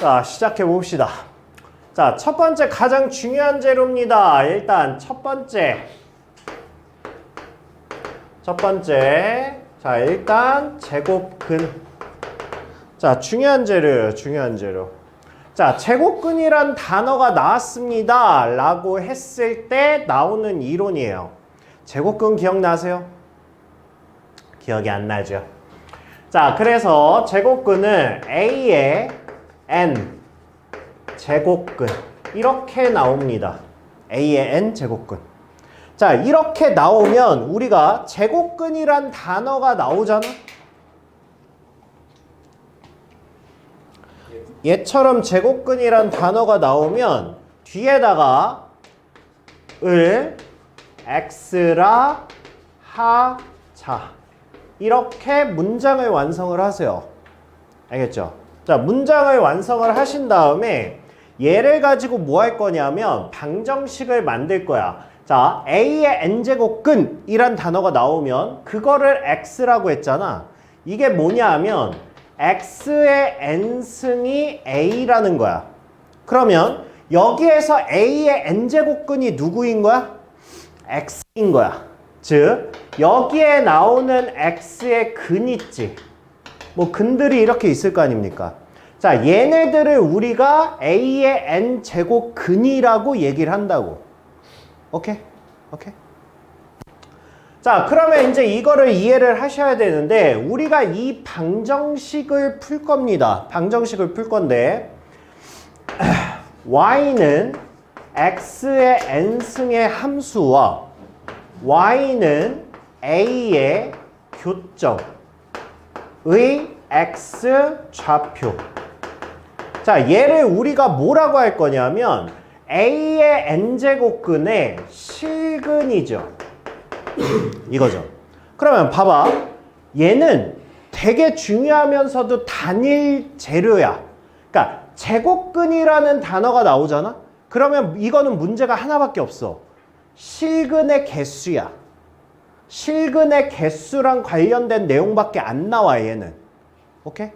자, 시작해 봅시다. 자, 첫 번째 가장 중요한 재료입니다. 일단 첫 번째. 자, 일단 제곱근. 자, 중요한 재료예요. 중요한 재료. 자, 제곱근이란 단어가 나왔습니다. 라고 했을 때 나오는 이론이에요. 제곱근 기억나세요? 기억이 안 나죠? 자, 그래서 제곱근은 A의 N 제곱근 이렇게 나옵니다. A의 N 제곱근. 자, 이렇게 나오면 우리가 제곱근이란 단어가 나오잖아? 얘처럼 제곱근이란 단어가 나오면 뒤에다가 을 x라 하자 이렇게 문장을 완성을 하세요. 알겠죠? 자, 문장을 완성을 하신 다음에 얘를 가지고 뭐 할 거냐면 방정식을 만들 거야. 자, A의 N제곱근 이란 단어가 나오면 그거를 X라고 했잖아. 이게 뭐냐 하면 X의 N승이 A라는 거야. 그러면 여기에서 A의 N제곱근이 누구인 거야? X인 거야. 즉 여기에 나오는 X의 근 있지. 뭐 근들이 이렇게 있을 거 아닙니까? 자, 얘네들을 우리가 A의 N제곱근이라고 얘기를 한다고. 오케이? 오케이? 자, 그러면 이제 이거를 이해를 하셔야 되는데 우리가 이 방정식을 풀 겁니다. 방정식을 풀 건데 y는 x의 n승의 함수와 y는 a의 교점의 x 좌표. 자, 얘를 우리가 뭐라고 할 거냐면 a의 n제곱근의 실근이죠. 이거죠. 그러면 봐봐. 얘는 되게 중요하면서도 단일 재료야. 그러니까 제곱근이라는 단어가 나오잖아. 그러면 이거는 문제가 하나밖에 없어. 실근의 개수야. 실근의 개수랑 관련된 내용밖에 안 나와 얘는. 오케이?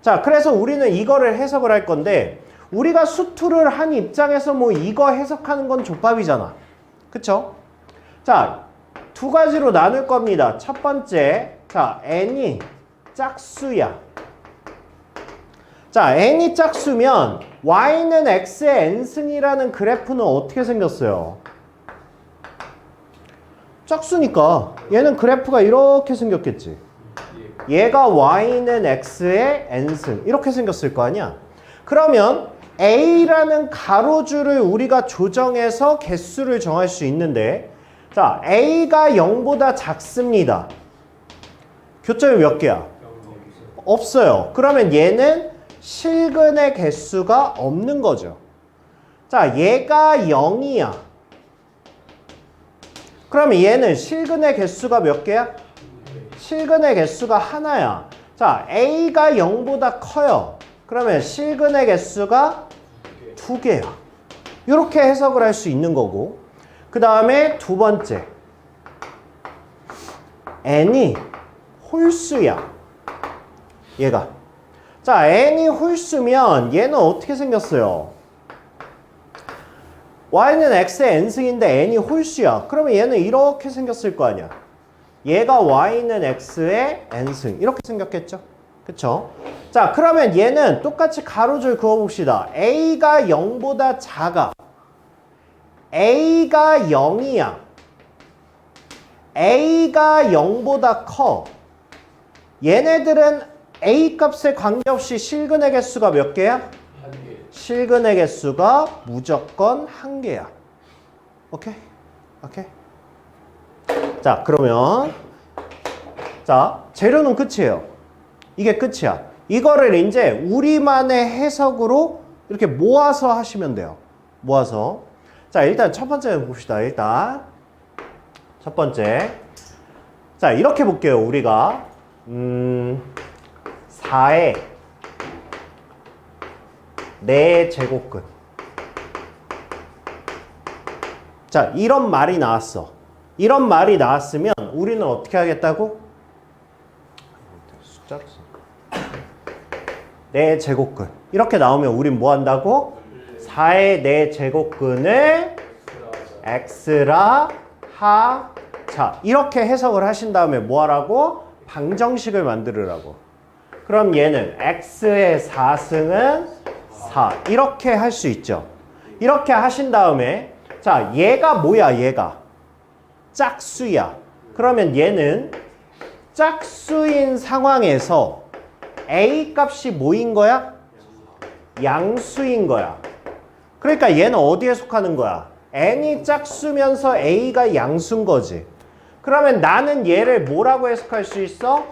자, 그래서 우리는 이거를 해석을 할 건데 우리가 수투를 한 입장에서 뭐 이거 해석하는 건 족밥이잖아. 그쵸? 자, 두 가지로 나눌 겁니다. 첫 번째, 자, n이 짝수야. 자, n이 짝수면 y는 x의 n승이라는 그래프는 어떻게 생겼어요? 짝수니까 얘는 그래프가 이렇게 생겼겠지. 얘가 y는 x의 n승 이렇게 생겼을 거 아니야. 그러면 a라는 가로줄을 우리가 조정해서 개수를 정할 수 있는데 자, a가 0보다 작습니다. 교점이 몇 개야? 없어요. 그러면 얘는 실근의 개수가 없는 거죠. 자, 얘가 0이야. 그러면 얘는 실근의 개수가 몇 개야? 실근의 개수가 하나야. 자, a가 0보다 커요. 그러면 실근의 개수가 2개야. 이렇게 해석을 할 수 있는 거고 그 다음에 두 번째 n이 홀수야. 얘가. 자, n이 홀수면 얘는 어떻게 생겼어요? y는 x의 n승인데 n이 홀수야. 그러면 얘는 이렇게 생겼을 거 아니야. 얘가 y는 x의 n승 이렇게 생겼겠죠? 그쵸? 자, 그러면 얘는 똑같이 가로줄 그어봅시다. a가 0보다 작아. a가 0이야. a가 0보다 커. 얘네들은 a 값에 관계없이 실근의 개수가 몇 개야? 1개. 실근의 개수가 무조건 1개야. 오케이? 오케이? 자, 그러면 자, 재료는 끝이에요. 이게 끝이야. 이거를 이제 우리만의 해석으로 이렇게 모아서 하시면 돼요. 모아서. 자, 일단 첫 번째 봅시다. 일단 첫 번째. 자, 이렇게 볼게요. 우리가 4의 4제곱근. 자, 이런 말이 나왔어. 이런 말이 나왔으면 우리는 어떻게 하겠다고? 숫자로 써. 내 제곱근. 이렇게 나오면 우린 뭐 한다고? 4의 내 제곱근을 x라 하자. 이렇게 해석을 하신 다음에 뭐 하라고? 방정식을 만들으라고. 그럼 얘는 x의 4승은 4. 이렇게 할 수 있죠. 이렇게 하신 다음에 자, 얘가 뭐야, 얘가? 짝수야. 그러면 얘는 짝수인 상황에서 a 값이 뭐인 거야? 양수인 거야. 그러니까 얘는 어디에 속하는 거야? n이 짝수면서 a가 양수인 거지. 그러면 나는 얘를 뭐라고 해석할 수 있어?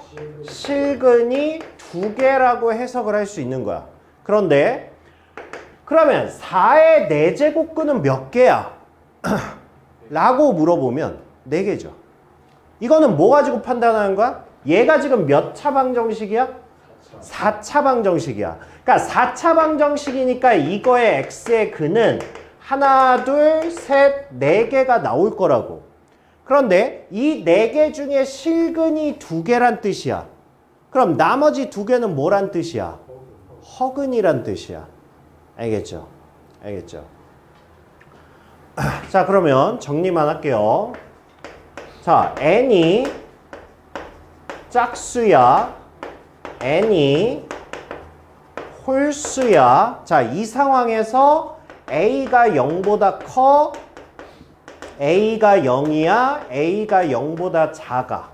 실근이 2개라고 해석을 할 수 있는 거야. 그런데 그러면 4의 4제곱근은 몇 개야? 라고 물어보면 4개죠. 이거는 뭐 가지고 판단하는 거야? 얘가 지금 몇 차 방정식이야? 4차 방정식이야. 그러니까 4차 방정식이니까 이거의 x의 근은 하나, 둘, 셋, 4개가 나올 거라고. 그런데 이 4개 중에 실근이 2개란 뜻이야. 그럼 나머지 2개는 뭐란 뜻이야? 허근이란 뜻이야. 알겠죠? 알겠죠? 자, 그러면 정리만 할게요. 자, n이 짝수야. n이 홀수야. 자, 이 상황에서 a가 0보다 커, a가 0이야, a가 0보다 작아.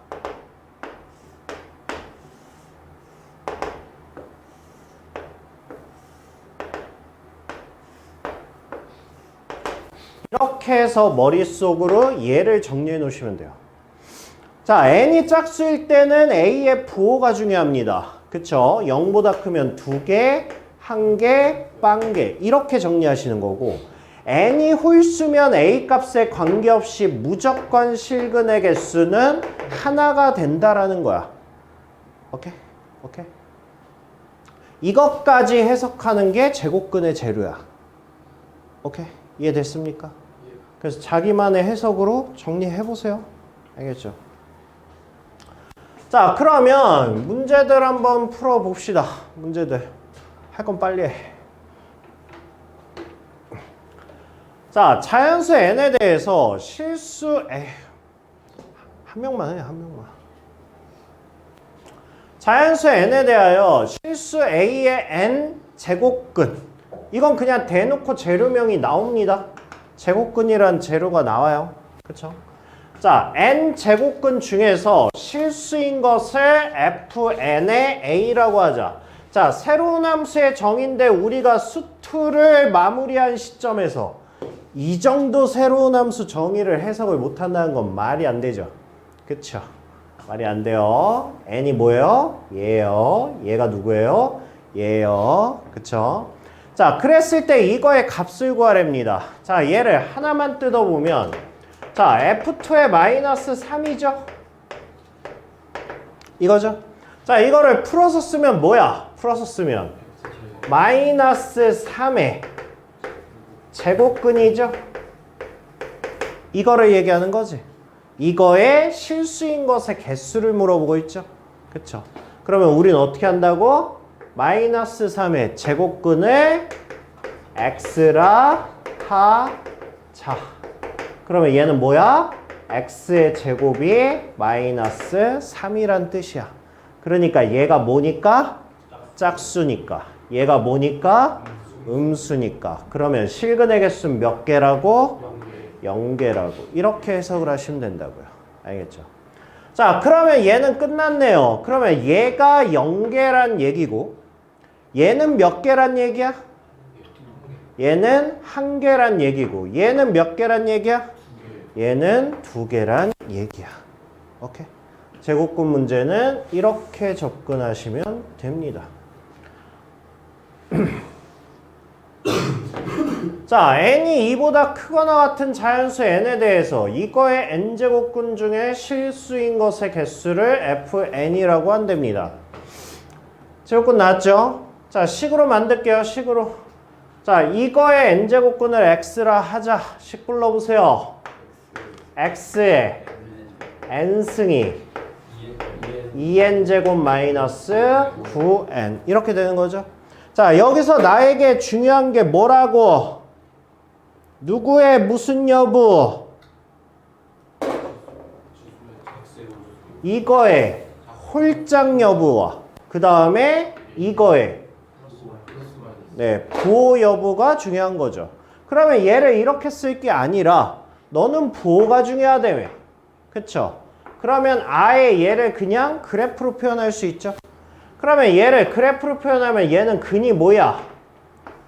이렇게 해서 머릿속으로 얘를 정리해 놓으시면 돼요. 자, n이 짝수일 때는 a의 부호가 중요합니다. 그쵸? 0보다 크면 2개, 1개, 빵개 이렇게 정리하시는 거고, n이 홀수면 a 값에 관계없이 무조건 실근의 개수는 하나가 된다라는 거야. 오케이? 오케이? 이것까지 해석하는 게 제곱근의 재료야. 오케이? 이해됐습니까? 그래서 자기만의 해석으로 정리해보세요. 알겠죠? 자, 그러면 문제들 한번 풀어봅시다. 문제들. 할 건 빨리 해. 자, 자연수 n에 대해서 실수 한 명만 해, 한 명만. 자연수 n에 대하여 실수 a의 n 제곱근. 이건 그냥 대놓고 재료명이 나옵니다. 제곱근이란 재료가 나와요. 그쵸? 자, n 제곱근 중에서 실수인 것을 fn의 a라고 하자. 자, 새로운 함수의 정의인데 우리가 수투를 마무리한 시점에서 이 정도 새로운 함수 정의를 해석을 못한다는 건 말이 안 되죠. 그쵸? 말이 안 돼요. n이 뭐예요? 얘예요. 얘가 누구예요? 얘예요. 그쵸? 자, 그랬을 때 이거의 값을 구하랍니다. 자, 얘를 하나만 뜯어보면 자, f2의 마이너스 3이죠? 이거죠? 자, 이거를 풀어서 쓰면 뭐야? 풀어서 쓰면 마이너스 3의 제곱근이죠? 이거를 얘기하는 거지. 이거의 실수인 것의 개수를 물어보고 있죠? 그쵸? 그러면 우리는 어떻게 한다고? 마이너스 3의 제곱근을 x라 하자. 그러면 얘는 뭐야? x의 제곱이 마이너스 3이란 뜻이야. 그러니까 얘가 뭐니까? 짝수니까. 얘가 뭐니까? 음수니까. 그러면 실근의 개수는 몇 개라고? 0개라고. 이렇게 해석을 하시면 된다고요. 알겠죠? 자, 그러면 얘는 끝났네요. 그러면 얘가 0개란 얘기고 얘는 몇 개란 얘기야? 얘는 1개란 얘기고 얘는 몇 개란 얘기야? 얘는 2개란 얘기야. 오케이? 제곱근 문제는 이렇게 접근하시면 됩니다. 자, n이 2보다 크거나 같은 자연수 n에 대해서 이거의 n제곱근 중에 실수인 것의 개수를 fn이라고 한답니다. 제곱근 나왔죠? 자, 식으로 만들게요. 식으로. 자, 이거의 n제곱근을 x라 하자. 식 불러보세요. x의 n승이 2n제곱 마이너스 9n 이렇게 되는 거죠. 자, 여기서 나에게 중요한 게 뭐라고? 누구의 무슨 여부? 이거의 홀짝 여부와 그 다음에 이거의 부호 여부가 중요한 거죠. 그러면 얘를 이렇게 쓸 게 아니라 너는 부호가 중요하다며. 그쵸? 그러면 아예 얘를 그냥 그래프로 표현할 수 있죠. 그러면 얘를 그래프로 표현하면 얘는 근이 뭐야?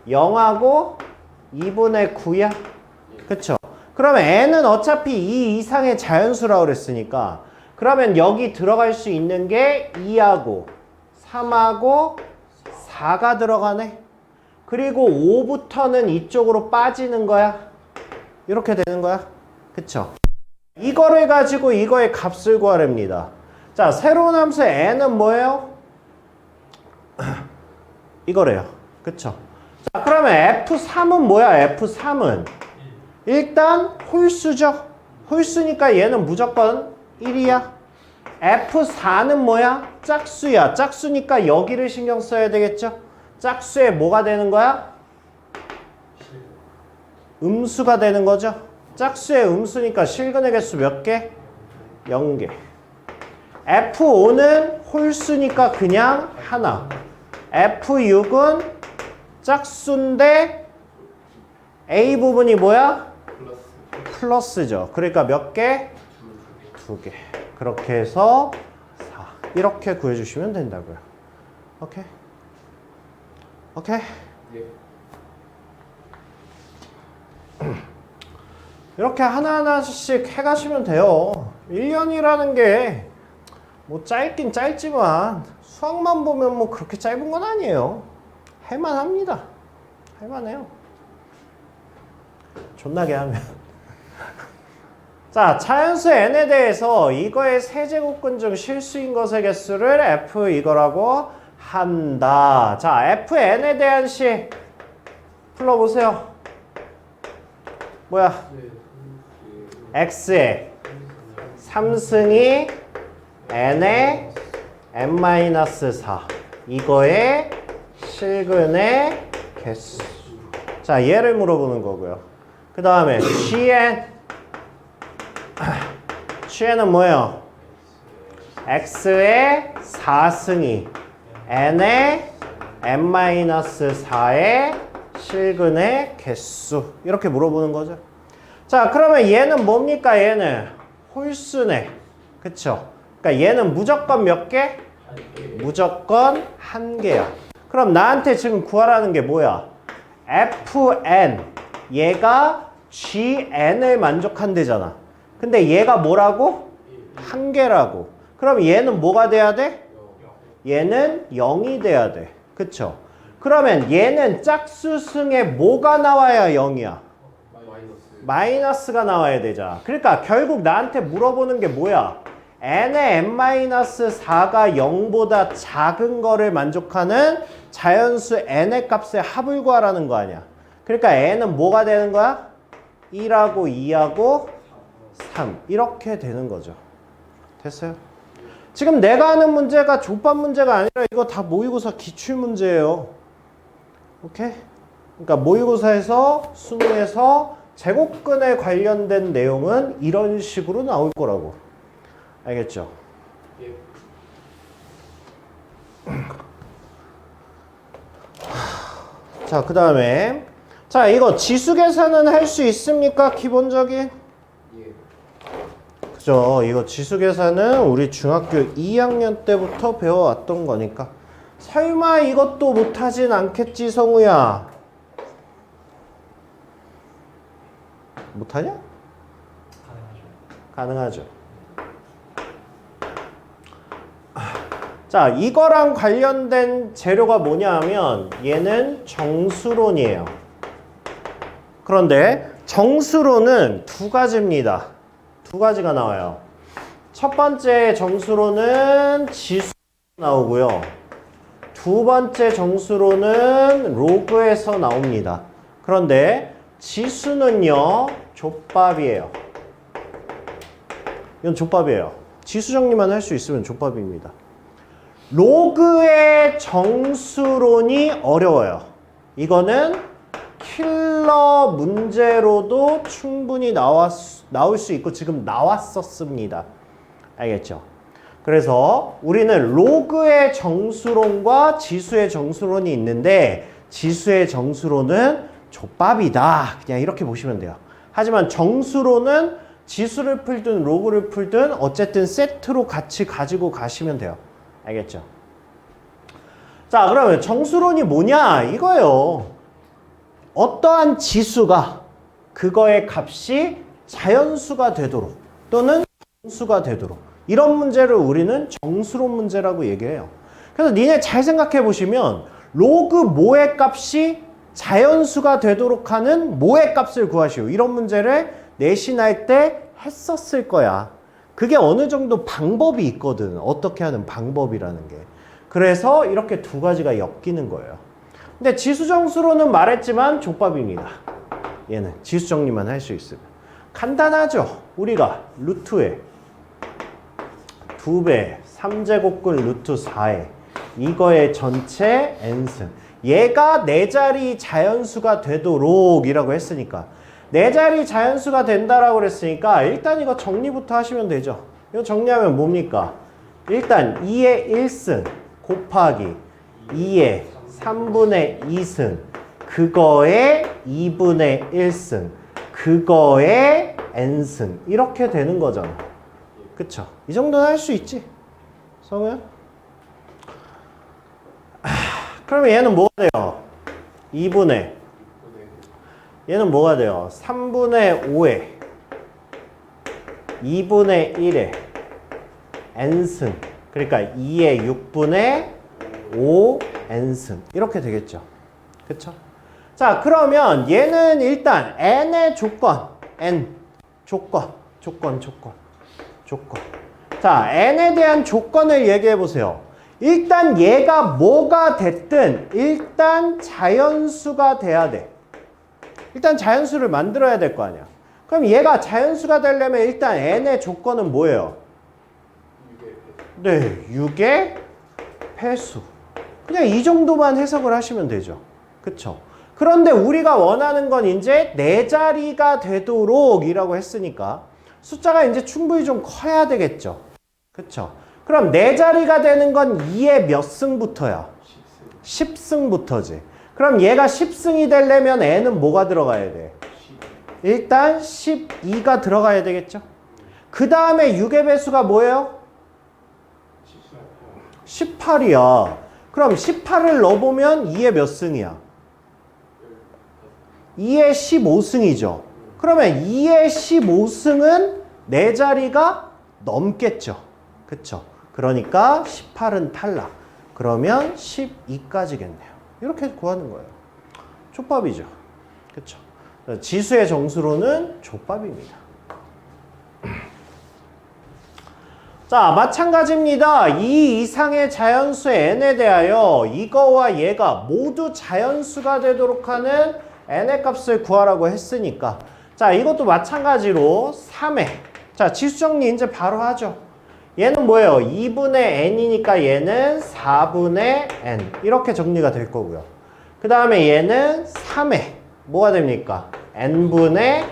0하고 2분의 9야. 그쵸? 그러면 n은 어차피 2 이상의 자연수라고 그랬으니까 그러면 여기 들어갈 수 있는 게 2하고 3하고 4가 들어가네. 그리고 5부터는 이쪽으로 빠지는 거야. 이렇게 되는 거야. 그쵸? 이거를 가지고 이거의 값을 구하랍니다. 자, 새로운 함수 n은 뭐예요? 이거래요. 그쵸? 자, 그러면 F3은 뭐야? F3은 일단 홀수죠. 홀수니까 얘는 무조건 1이야. F4는 뭐야? 짝수야. 짝수니까 여기를 신경 써야 되겠죠? 짝수에 뭐가 되는 거야? 음수가 되는 거죠. 짝수의 음수니까 실근의 개수 몇 개? 0개. F5는 홀수니까 그냥 하나. F6은 짝수인데 A 부분이 뭐야? 플러스죠. 그러니까 몇 개? 2개. 그렇게 해서 4. 이렇게 구해주시면 된다고요. 오케이? 오케이? 이렇게 하나하나씩 해가시면 돼요. 1년이라는 게 뭐 짧긴 짧지만 수학만 보면 뭐 그렇게 짧은 건 아니에요. 할만합니다. 할만해요. 존나게 하면. 자, 차연수 n에 대해서 이거의 세제곱근 중 실수인 것의 개수를 f 이거라고 한다. 자, fn에 대한 식 풀어보세요. 뭐야? x에 3승이 n에 n-4 이거의 실근의 개수. 자, 얘를 물어보는 거고요. 그 다음에 gn은 뭐예요? x의 4승이 n의 n-4의 실근의 개수. 이렇게 물어보는 거죠. 자, 그러면 얘는 뭡니까? 얘는 홀수네. 그쵸? 그러니까 얘는 무조건 몇 개? 무조건 한 개야. 그럼 나한테 지금 구하라는 게 뭐야? fn. 얘가 gn을 만족한대잖아. 근데 얘가 뭐라고? 한 개라고. 그럼 얘는 뭐가 돼야 돼? 얘는 0이 돼야 돼. 그쵸? 그러면 얘는 짝수승에 뭐가 나와야 0이야? 마이너스가 나와야 되잖아. 그러니까 결국 나한테 물어보는 게 뭐야? n의 n-4가 0보다 작은 거를 만족하는 자연수 n의 값의 합을 구하라는 거 아니야. 그러니까 n은 뭐가 되는 거야? 1하고 2하고 3 이렇게 되는 거죠. 됐어요? 지금 내가 하는 문제가 족밥 문제가 아니라 이거 다 모의고사 기출문제예요. 오케이? 그러니까 모의고사에서 수능에서 제곱근에 관련된 내용은 이런 식으로 나올 거라고. 알겠죠? 예. 자, 그 다음에 자, 이거 지수 계산은 할 수 있습니까? 기본적인? 예. 그죠? 이거 지수 계산은 우리 중학교 2학년 때부터 배워왔던 거니까 설마 이것도 못하진 않겠지, 성우야? 못하냐? 가능하죠. 자, 이거랑 관련된 재료가 뭐냐 하면 얘는 정수론이에요. 그런데 정수론은 두 가지입니다. 두 가지가 나와요. 첫 번째 정수론은 지수 나오고요. 두 번째 정수론은 로그에서 나옵니다. 그런데 지수는요, 족밥이에요. 이건 족밥이에요. 지수 정리만 할 수 있으면 족밥입니다. 로그의 정수론이 어려워요. 이거는 킬러 문제로도 충분히 나올 수 있고 지금 나왔었습니다. 알겠죠? 그래서 우리는 로그의 정수론과 지수의 정수론이 있는데 지수의 정수론은 족밥이다. 그냥 이렇게 보시면 돼요. 하지만 정수론은 지수를 풀든 로그를 풀든 어쨌든 세트로 같이 가지고 가시면 돼요. 알겠죠? 자, 그러면 정수론이 뭐냐? 이거예요. 어떠한 지수가 그거의 값이 자연수가 되도록 또는 정수가 되도록 이런 문제를 우리는 정수론 문제라고 얘기해요. 그래서 니네 잘 생각해 보시면 로그 뭐의 값이 자연수가 되도록 하는 뭐의 값을 구하시오. 이런 문제를 내신할 때 했었을 거야. 그게 어느 정도 방법이 있거든. 어떻게 하는 방법이라는 게. 그래서 이렇게 두 가지가 엮이는 거예요. 근데 지수정수로는 말했지만 족밥입니다. 얘는 지수 정리만 할 수 있으면. 간단하죠. 우리가 루트에 2배 3제곱근 루트 4에 이거의 전체 n승. 얘가 네 자리 자연수가 되도록 이라고 했으니까 네 자리 자연수가 된다라고 그랬으니까 일단 이거 정리부터 하시면 되죠. 이거 정리하면 뭡니까? 일단 2의 1승 곱하기 2의 3분의 2승 그거의 2분의 1승 그거의 n승 이렇게 되는 거잖아. 그쵸? 이 정도는 할 수 있지? 성우야? 그러면 얘는 뭐가 돼요? 2분의 얘는 뭐가 돼요? 3분의 5에 2분의 1에 n승 그러니까 2의 6분의 5 n승 이렇게 되겠죠. 그쵸? 자, 그러면 얘는 일단 n의 조건 n 조건 자, n에 대한 조건을 얘기해 보세요. 일단 얘가 뭐가 됐든 일단 자연수가 돼야 돼. 일단 자연수를 만들어야 될 거 아니야. 그럼 얘가 자연수가 되려면 일단 n의 조건은 뭐예요? 네, 6의 배수. 그냥 이 정도만 해석을 하시면 되죠. 그쵸? 그런데 우리가 원하는 건 이제 네 자리가 되도록 이라고 했으니까 숫자가 이제 충분히 좀 커야 되겠죠. 그쵸? 그럼 네 자리가 되는 건 2의 몇 승부터야? 10승부터지. 그럼 얘가 10승이 되려면 n은 뭐가 들어가야 돼? 일단 12가 들어가야 되겠죠? 그 다음에 6의 배수가 뭐예요? 18이야. 그럼 18을 넣어보면 2의 몇 승이야? 2의 15승이죠. 그러면 2의 15승은 네 자리가 넘겠죠. 그쵸? 그러니까 18은 탈락. 그러면 12까지겠네요. 이렇게 구하는 거예요. 족밥이죠. 그쵸? 지수의 정수로는 족밥입니다. 자, 마찬가지입니다. 이 이상의 자연수의 n에 대하여 이거와 얘가 모두 자연수가 되도록 하는 n의 값을 구하라고 했으니까 자, 이것도 마찬가지로 3회. 자, 지수 정리 이제 바로 하죠. 얘는 뭐예요? 2분의 n이니까 얘는 4분의 n 이렇게 정리가 될 거고요. 그 다음에 얘는 3회 뭐가 됩니까? n분의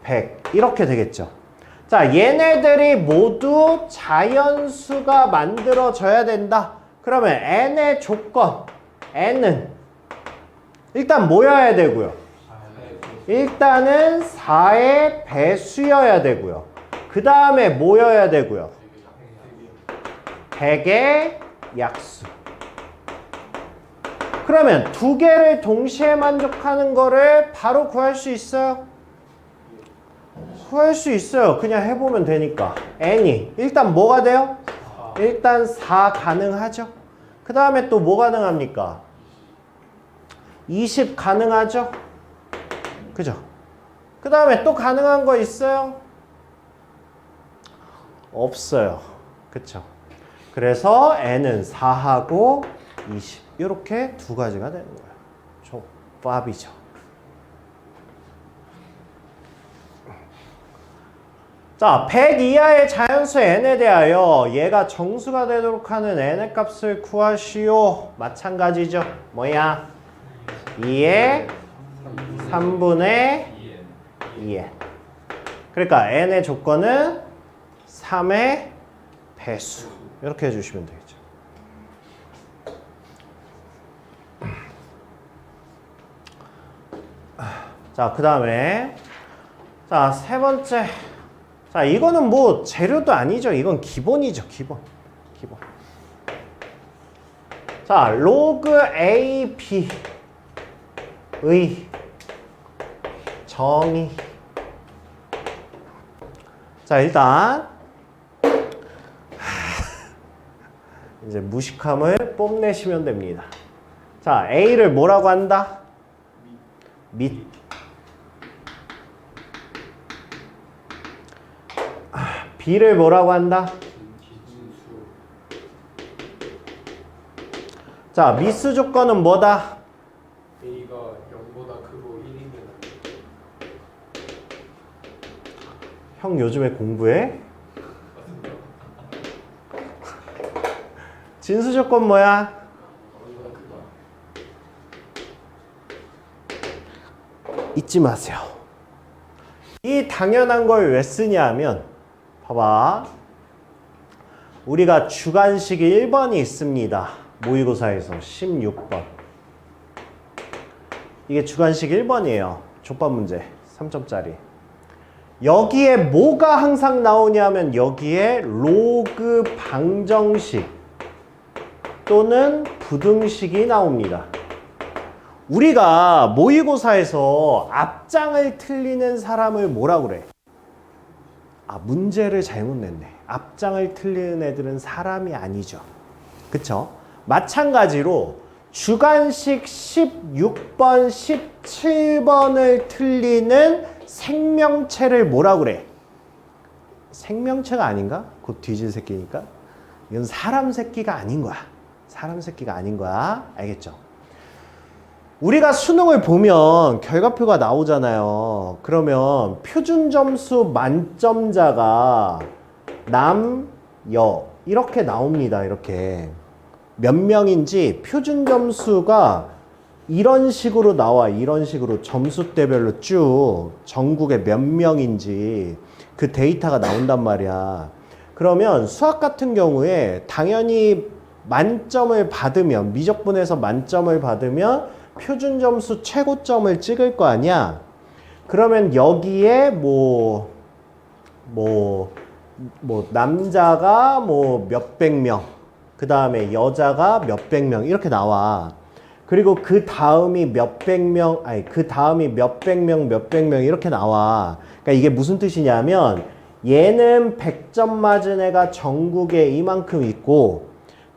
100 이렇게 되겠죠. 자, 얘네들이 모두 자연수가 만들어져야 된다. 그러면 n의 조건 n은 일단 뭐여야 되고요? 일단은 4의 배수여야 되고요. 그 다음에 뭐여야 되고요? 100의 약수. 그러면 두 개를 동시에 만족하는 거를 바로 구할 수 있어요? 구할 수 있어요. 그냥 해보면 되니까. n이 일단 뭐가 돼요? 일단 4 가능하죠. 그 다음에 또 뭐 가능합니까? 20 가능하죠. 그죠? 그 다음에 또 가능한 거 있어요? 없어요. 그쵸? 그래서 n은 4하고 20 이렇게 두 가지가 되는 거예요. 족밥이죠. 자, 100 이하의 자연수 n에 대하여 얘가 정수가 되도록 하는 n의 값을 구하시오. 마찬가지죠. 뭐야? 2의 3분의 2n. 그러니까 n의 조건은 3의 배수. 이렇게 해주시면 되겠죠. 자, 그 다음에 자, 세 번째. 자, 이거는 뭐 재료도 아니죠. 이건 기본이죠. 기본. 자, 로그 A, B의 정의. 자, 일단 이제 무식함을 뽐내시면 됩니다. 자, A를 뭐라고 한다? 밑. B를 뭐라고 한다? 자, 미수 조건은 뭐다? A가 0보다 크고 1이면 형 요즘에 공부해? 진수 조건 뭐야? 0보다 크다. 잊지 마세요. 이 당연한 걸 왜 쓰냐 하면 봐봐. 우리가 주관식이 1번이 있습니다. 모의고사에서 16번. 이게 주관식 1번이에요. 족밥 문제 3점짜리. 여기에 뭐가 항상 나오냐면 여기에 로그 방정식 또는 부등식이 나옵니다. 우리가 모의고사에서 앞장을 틀리는 사람을 뭐라 그래? 아, 문제를 잘못 냈네. 앞장을 틀리는 애들은 사람이 아니죠. 그쵸? 마찬가지로 주관식 16번, 17번을 틀리는 생명체를 뭐라 그래? 생명체가 아닌가? 곧 뒤질 새끼니까. 이건 사람 새끼가 아닌 거야. 사람 새끼가 아닌 거야. 알겠죠? 우리가 수능을 보면 결과표가 나오잖아요. 그러면 표준 점수 만점자가 남, 여 이렇게 나옵니다. 이렇게 몇 명인지 표준 점수가 이런 식으로 나와. 이런 식으로 점수대별로 쭉 전국에 몇 명인지 그 데이터가 나온단 말이야. 그러면 수학 같은 경우에 당연히 만점을 받으면 미적분에서 만점을 받으면 표준 점수 최고점을 찍을 거 아니야. 그러면 여기에 남자가 몇백 명, 그 다음에 여자가 몇백 명 이렇게 나와. 그리고 그 다음이 몇백 명, 그 다음이 몇백 명 이렇게 나와. 그러니까 이게 무슨 뜻이냐면 얘는 100점 맞은 애가 전국에 이만큼 있고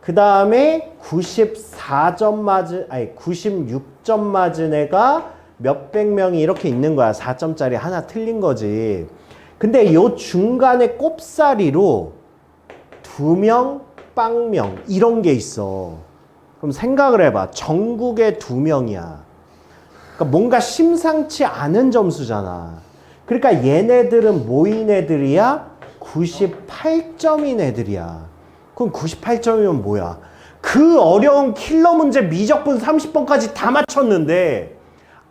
그 다음에 94점 맞은, 96점 맞은 애가 몇백 명이 이렇게 있는 거야. 4점짜리 하나 틀린 거지. 근데 요 중간에 꼽사리로 2명, 빵명 이런 게 있어. 그럼 생각을 해봐. 전국에 2명이야. 그러니까 뭔가 심상치 않은 점수잖아. 그러니까 얘네들은 뭐인 애들이야? 98점인 애들이야. 그럼 98점이면 뭐야? 그 어려운 킬러 문제 미적분 30번까지 다 맞췄는데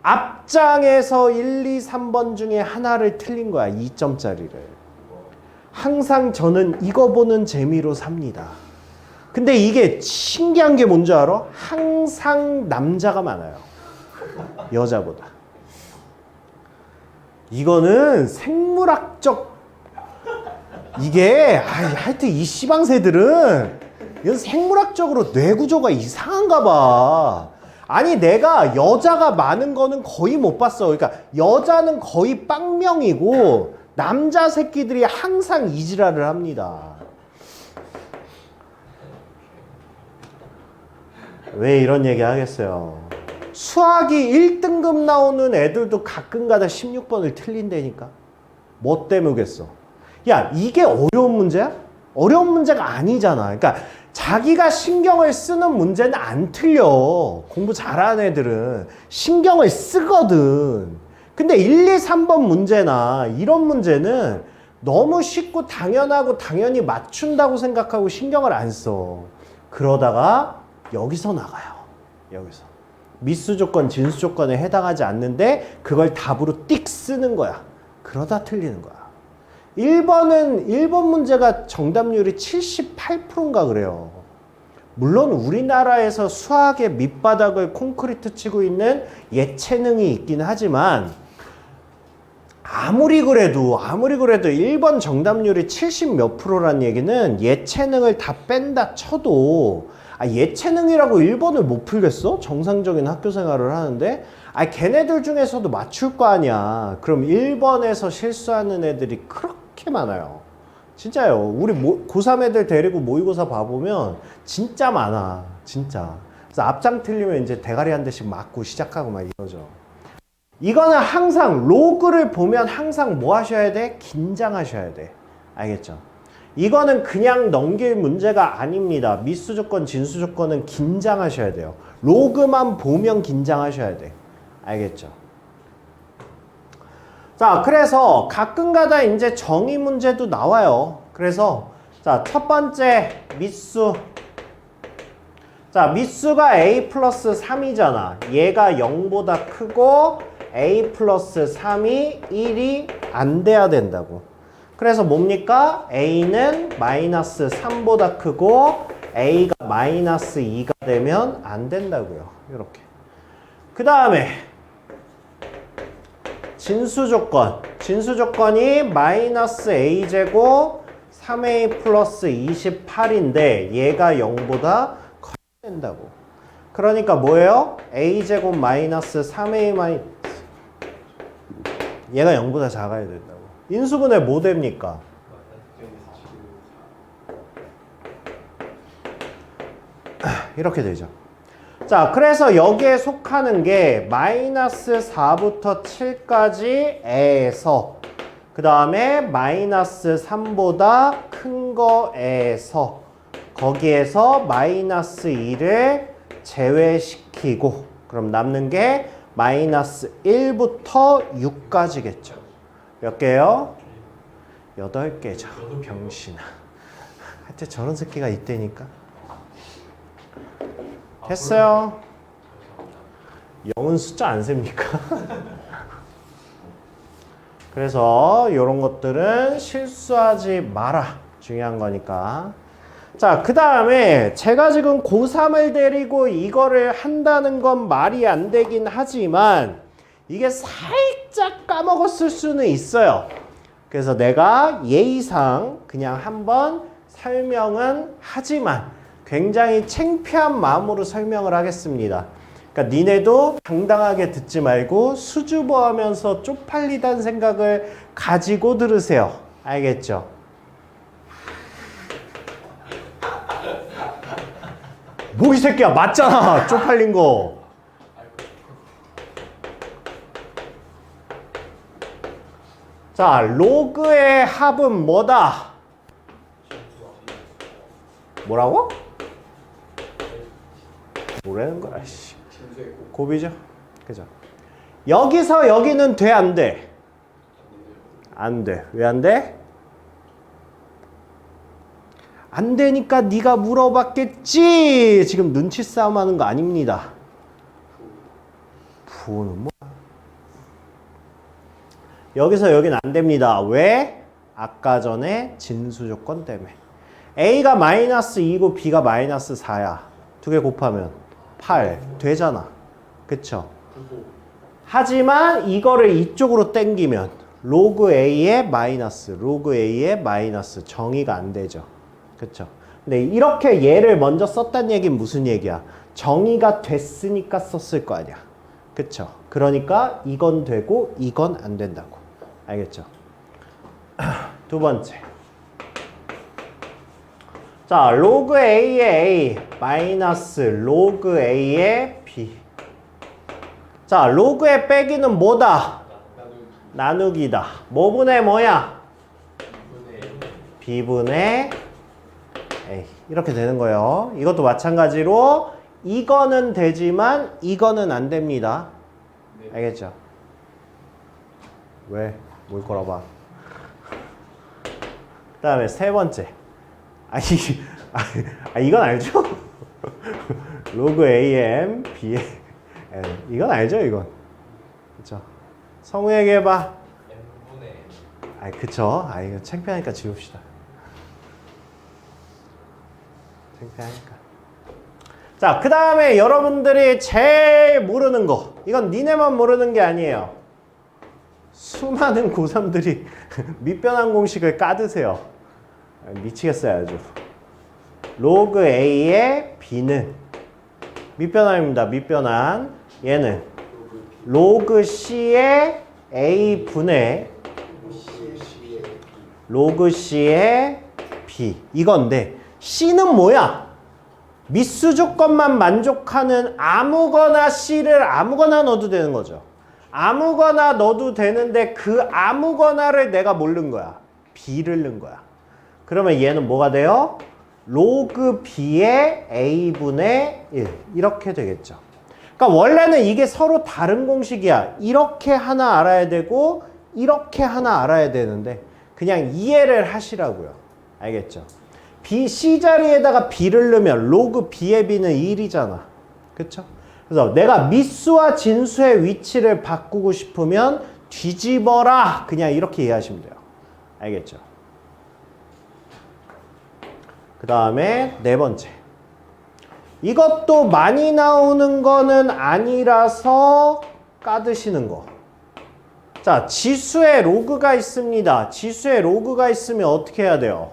앞장에서 1, 2, 3번 중에 하나를 틀린 거야. 2점짜리를. 항상 저는 이거 보는 재미로 삽니다. 근데 이게 신기한 게 뭔지 알아? 항상 남자가 많아요. 여자보다. 이거는 생물학적 이게 하여튼 이 시방새들은 이건 생물학적으로 뇌구조가 이상한가 봐. 아니 내가 여자가 많은 거는 거의 못 봤어. 그러니까 여자는 거의 빵명이고 남자 새끼들이 항상 이지랄을 합니다. 왜 이런 얘기 하겠어요? 수학이 1등급 나오는 애들도 가끔가다 16번을 틀린다니까. 뭐 때문이겠어? 야, 이게 어려운 문제야? 어려운 문제가 아니잖아. 그러니까 자기가 신경을 쓰는 문제는 안 틀려. 공부 잘하는 애들은 신경을 쓰거든. 근데 1, 2, 3번 문제나 이런 문제는 너무 쉽고 당연하고 당연히 맞춘다고 생각하고 신경을 안 써. 그러다가 여기서 나가요. 여기서. 미수 조건, 진수 조건에 해당하지 않는데 그걸 답으로 띡 쓰는 거야. 그러다 틀리는 거야. 1번 문제가 정답률이 78%인가 그래요. 물론 우리나라에서 수학의 밑바닥을 콘크리트 치고 있는 예체능이 있긴 하지만 아무리 그래도 1번 정답률이 70 몇 프로란 얘기는 예체능을 다 뺀다 쳐도 예체능이라고 1번을 못 풀겠어? 정상적인 학교 생활을 하는데 걔네들 중에서도 맞출 거 아니야. 그럼 1번에서 실수하는 애들이 그렇게 많아요. 진짜요. 우리 고3 애들 데리고 모의고사 봐보면 진짜 많아. 진짜. 그래서 앞장 틀리면 이제 대가리 한 대씩 맞고 시작하고 막 이러죠. 이거는 항상 로그를 보면 항상 뭐 하셔야 돼? 긴장하셔야 돼. 알겠죠? 이거는 그냥 넘길 문제가 아닙니다. 미수 조건, 진수 조건은 긴장하셔야 돼요. 로그만 보면 긴장하셔야 돼. 알겠죠? 자, 그래서 가끔가다 이제 정의 문제도 나와요. 그래서 자, 첫 번째 미수. 자, 미수가 a 플러스 3이잖아. 얘가 0보다 크고 a 플러스 3이 1이 안 돼야 된다고. 그래서 뭡니까? a는 마이너스 3보다 크고 a가 마이너스 2가 되면 안 된다고요. 이렇게. 그 다음에 진수 조건. 진수 조건이 마이너스 a제곱 3a 플러스 28인데 얘가 0보다 커야 된다고. 그러니까 뭐예요? a제곱 마이너스 3a 마이너스 얘가 0보다 작아야 된다고. 인수분해 뭐 됩니까? 이렇게 되죠. 자, 그래서 여기에 속하는 게 마이너스 4부터 7까지 에서 그 다음에 마이너스 3보다 큰 거에서 거기에서 마이너스 2를 제외시키고 그럼 남는 게 마이너스 1부터 6까지겠죠. 몇 개요? 8개죠. 병신아. 하여튼 저런 새끼가 있다니까. 됐어요. 영은 숫자 안 셉니까? 그래서 이런 것들은 실수하지 마라. 중요한 거니까. 자, 그 다음에 제가 지금 고3을 데리고 이거를 한다는 건 말이 안 되긴 하지만 이게 살짝 까먹었을 수는 있어요. 그래서 내가 예의상 그냥 한번 설명은 하지만 굉장히 창피한 마음으로 설명을 하겠습니다. 그러니까 니네도 당당하게 듣지 말고 수줍어하면서 쪽팔리다는 생각을 가지고 들으세요. 알겠죠? 뭐 이 새끼야 맞잖아. 쪽팔린 거. 자, 로그의 합은 뭐다? 뭐라고? 뭐라는 거야? 씨. 곱이죠? 그죠? 여기서 여기는 돼, 안 돼? 안 돼. 왜 안 돼? 안 되니까 네가 물어봤겠지. 지금 눈치 싸움 하는 거 아닙니다. 부호는 뭐야? 여기서 여기는 안 됩니다. 왜? 아까 전에 진수 조건 때문에. A가 마이너스 2고 B가 마이너스 4야. 두 개 곱하면 8 되잖아. 그쵸? 하지만 이거를 이쪽으로 당기면 로그 A의 마이너스, 로그 A의 마이너스 정의가 안 되죠. 그쵸? 근데 이렇게 얘를 먼저 썼단 얘기는 무슨 얘기야? 정의가 됐으니까 썼을 거 아니야. 그쵸? 그러니까 이건 되고 이건 안 된다고. 알겠죠? 두 번째. 자, 로그 A의 A 마이너스 로그 A의 B. 자, 로그의 빼기는 뭐다? 나누기다. 뭐분의 뭐야? B분의 A. 이렇게 되는 거예요. 이것도 마찬가지로 이거는 되지만 이거는 안 됩니다. 알겠죠? 왜? 뭘 걸어봐. 다음에 세 번째. 이건 알죠? 로그 AM, B의 N. 이건 알죠, 이건. 그쵸? 성우에게 해봐. n분의 그쵸? 이거 창피하니까 지웁시다. 창피하니까. 자, 그 다음에 여러분들이 제일 모르는 거. 이건 니네만 모르는 게 아니에요. 수많은 고3들이 밑변환 공식을 까드세요. 미치겠어요, 아주. 로그 A의 B는 밑변환입니다. 밑변환. 얘는 로그 C의 A분의 로그 C의 B. 이건데 C는 뭐야? 미수 조건만 만족하는 아무거나 C를 아무거나 넣어도 되는 거죠. 아무거나 넣어도 되는데 그 아무거나를 내가 뭘 넣은 거야? B를 넣은 거야. 그러면 얘는 뭐가 돼요? 로그 B의 A분의 1 이렇게 되겠죠. 그러니까 원래는 이게 서로 다른 공식이야. 이렇게 하나 알아야 되고 이렇게 하나 알아야 되는데 그냥 이해를 하시라고요. 알겠죠? C 자리에다가 B를 넣으면 로그 B의 B는 1이잖아. 그쵸? 그래서 내가 미수와 진수의 위치를 바꾸고 싶으면 뒤집어라. 그냥 이렇게 이해하시면 돼요. 알겠죠? 그 다음에 네 번째. 이것도 많이 나오는 거는 아니라서 까드시는 거. 자, 지수에 로그가 있습니다. 지수에 로그가 있으면 어떻게 해야 돼요?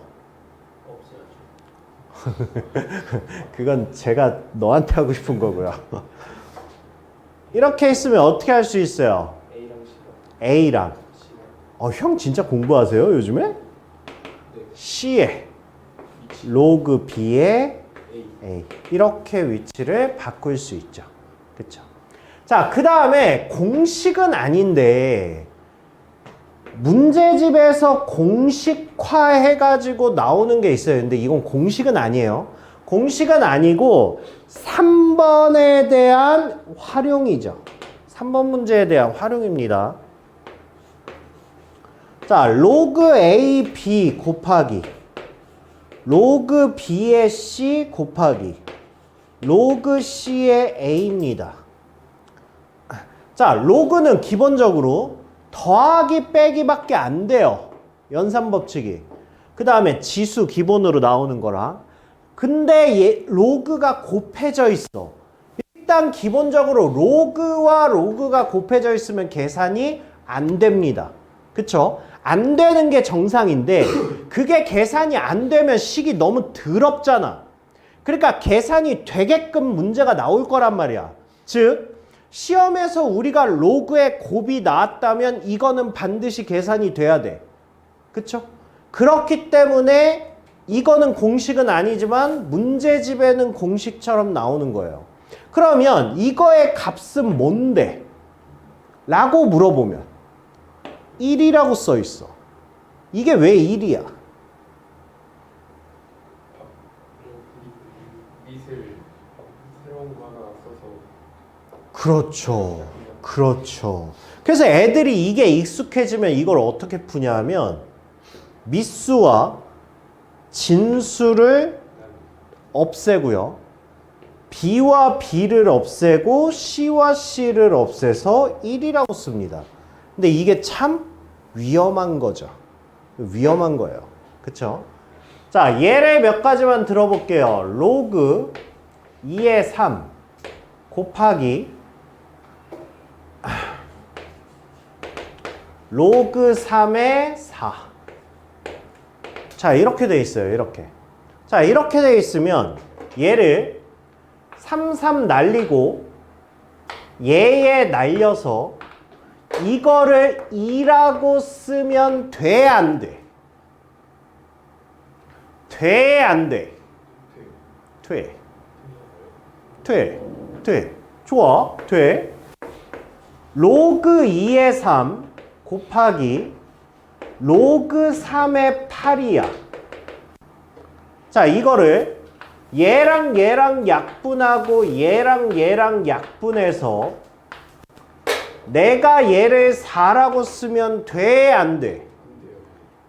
그건 제가 너한테 하고 싶은 거고요. 이렇게 있으면 어떻게 할 수 있어요? A랑 형 진짜 공부하세요 요즘에? 네. C에 로그 B의 A 이렇게 위치를 바꿀 수 있죠. 그쵸? 자, 그 다음에 공식은 아닌데 문제집에서 공식화 해가지고 나오는 게 있어요. 근데 이건 공식은 아니에요. 공식은 아니고 3번에 대한 활용이죠. 3번 문제에 대한 활용입니다. 자, 로그 A, B 곱하기 로그 B의 C 곱하기 로그 C의 A입니다. 자, 로그는 기본적으로 더하기 빼기밖에 안 돼요. 연산법칙이. 그 다음에 지수 기본으로 나오는 거랑. 근데 로그가 곱해져 있어. 일단 기본적으로 로그와 로그가 곱해져 있으면 계산이 안 됩니다. 그쵸? 안 되는 게 정상인데 그게 계산이 안 되면 식이 너무 더럽잖아. 그러니까 계산이 되게끔 문제가 나올 거란 말이야. 즉 시험에서 우리가 로그의 곱이 나왔다면 이거는 반드시 계산이 돼야 돼. 그쵸? 그렇기 때문에 이거는 공식은 아니지만 문제집에는 공식처럼 나오는 거예요. 그러면 이거의 값은 뭔데? 라고 물어보면 1이라고 써 있어. 이게 왜 1이야? 밑을 새로운 거 하나 써서 그렇죠. 그렇죠. 그래서 애들이 이게 익숙해지면 이걸 어떻게 푸냐면 미수와 진수를 없애고요. B와 B를 없애고 C와 C를 없애서 1이라고 씁니다. 근데 이게 참 위험한 거죠. 위험한 거예요. 그쵸? 자, 예를 몇 가지만 들어볼게요. 로그 2의 3 곱하기 로그 3의 4. 자, 이렇게 돼 있어요. 이렇게. 자, 이렇게 돼 있으면 얘를 3 날리고 얘에 날려서 이거를 2라고 쓰면 돼, 안 돼? 돼, 안 돼? 돼. 돼. 돼. 좋아. 돼. 로그 2의 3 곱하기 로그 3의 8이야. 자, 이거를 얘랑 얘랑 약분하고 얘랑 얘랑 약분해서 내가 얘를 4라고 쓰면 돼, 안 돼?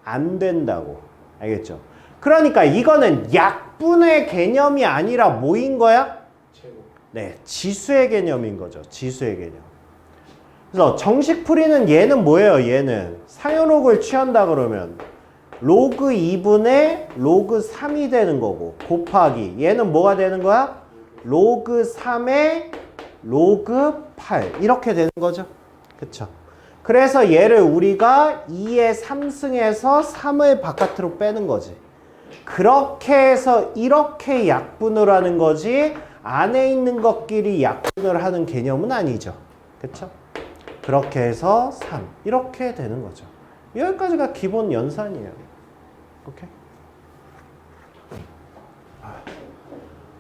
안 된다고. 알겠죠? 그러니까 이거는 약분의 개념이 아니라 뭐인 거야? 제곱. 네, 지수의 개념인 거죠. 지수의 개념. 그래서 정식 풀이는 얘는 뭐예요? 얘는 상여록을 취한다 그러면 로그 2분의 로그 3이 되는 거고 곱하기 얘는 뭐가 되는 거야? 로그 3의 로그 8 이렇게 되는 거죠. 그쵸? 그래서 얘를 우리가 2의 3승에서 3을 바깥으로 빼는 거지. 그렇게 해서 이렇게 약분을 하는 거지 안에 있는 것끼리 약분을 하는 개념은 아니죠. 그쵸? 그렇게 해서 3 이렇게 되는 거죠. 여기까지가 기본 연산이에요. 오케이?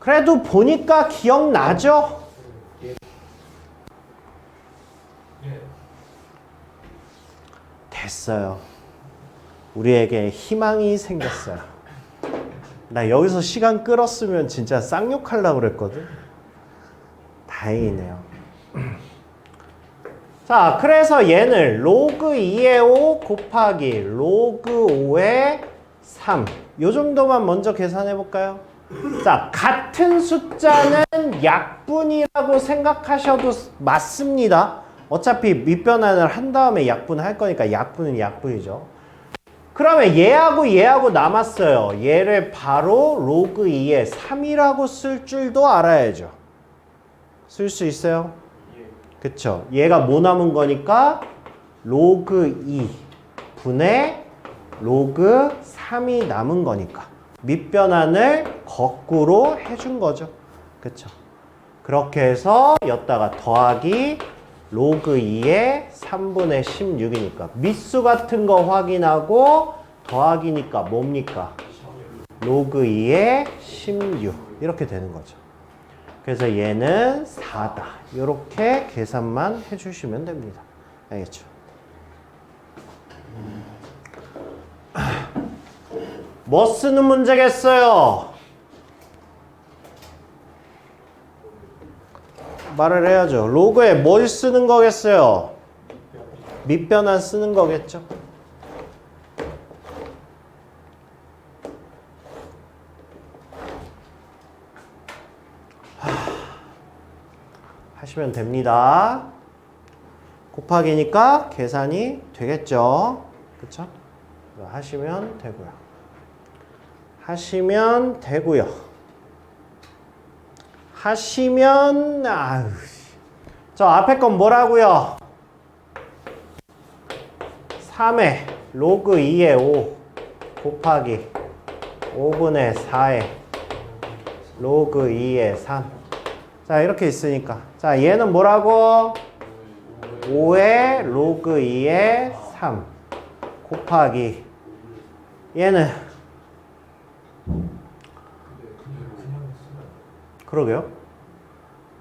그래도 보니까 기억나죠? 네. 됐어요. 우리에게 희망이 생겼어요. 나 여기서 시간 끌었으면 진짜 쌍욕하려고 그랬거든. 다행이네요. 자, 그래서 얘는 로그 2의 5 곱하기 로그 5의 3. 요 정도만 먼저 계산해 볼까요? 자, 같은 숫자는 약분이라고 생각하셔도 맞습니다. 어차피 밑변환을 한 다음에 약분할 거니까 약분은 약분이죠. 그러면 얘하고 남았어요. 얘를 바로 로그 2의 3이라고 쓸 줄도 알아야죠. 쓸 수 있어요? 그쵸? 얘가 뭐 남은 거니까 로그 2 분의 로그 3이 남은 거니까 밑변환을 거꾸로 해준 거죠. 그쵸? 그렇게 해서 여기다가 더하기 로그 2의 3분의 16이니까 밑수 같은 거 확인하고 더하기니까 뭡니까? 로그 2의 16 이렇게 되는 거죠. 그래서 얘는 4다. 이렇게 계산만 해주시면 됩니다. 알겠죠? 뭐 쓰는 문제겠어요? 말을 해야죠. 로그에 뭘 쓰는 거겠어요? 밑변환 쓰는 거겠죠? 하시면 됩니다. 곱하기니까 계산이 되겠죠? 그쵸? 하시면 되고요. 하시면 되고요. 하시면 아유. 저 앞에 건 뭐라고요? 3의 로그 2의 5 곱하기 5분의 4의 로그 2의 3. 자, 이렇게 있으니까. 자, 얘는 뭐라고? 5의 로그 2의 3 곱하기 얘는 그러게요.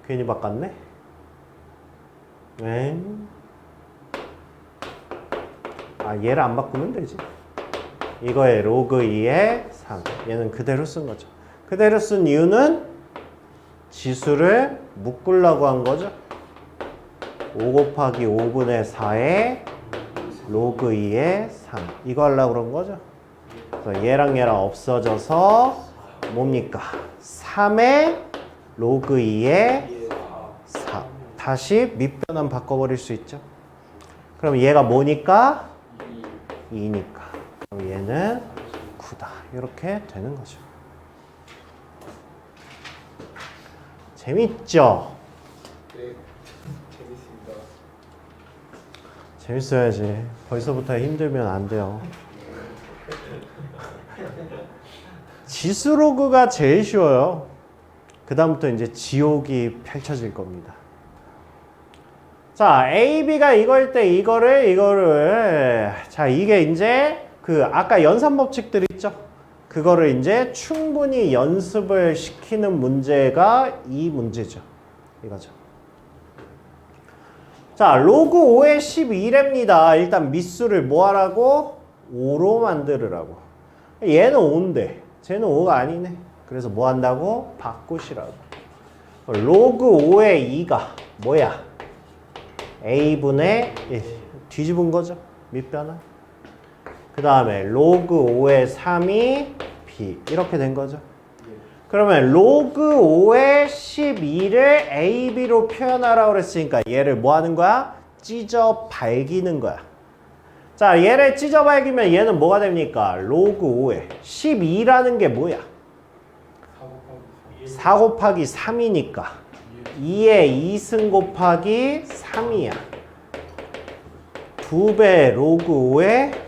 괜히 바꿨네. 아, 얘를 안 바꾸면 되지. 이거의 로그 2의 3. 얘는 그대로 쓴 거죠. 그대로 쓴 이유는 지수를 묶으려고 한 거죠. 5 곱하기 5분의 4의 로그 2의 3. 이거 하려고 그런 거죠. 그래서 얘랑 없어져서 뭡니까? 3의 로그 2의 4. 다시 밑변환 바꿔버릴 수 있죠. 그럼 얘가 뭐니까? 2니까. 그럼 얘는 9다. 이렇게 되는 거죠. 재밌죠? 네. 재밌습니다. 재밌어야지. 벌써부터 힘들면 안 돼요. 지수 로그가 제일 쉬워요. 그 다음부터 이제 지옥이 펼쳐질 겁니다. 자, A, B가 이거일 때 이거를 자, 이게 이제 그 아까 연산 법칙들 있죠? 그거를 이제 충분히 연습을 시키는 문제가 이 문제죠. 이거죠. 자, 로그 5의 12랩니다. 일단 밑수를 뭐 하라고? 5로 만들으라고. 얘는 5인데 쟤는 5가 아니네. 그래서 뭐 한다고? 바꾸시라고. 로그 5의 2가 뭐야? A분의 1. 뒤집은 거죠. 밑변환. 그 다음에 로그 5의 3이 B 이렇게 된 거죠. 그러면 로그 5의 12를 AB로 표현하라고 그랬으니까 얘를 뭐 하는 거야? 찢어 밝히는 거야. 자, 얘를 찢어 밝히면 얘는 뭐가 됩니까? 로그 5의 12라는 게 뭐야? 4 곱하기 3이니까 2의 2승 곱하기 3이야. 2배 로그 5의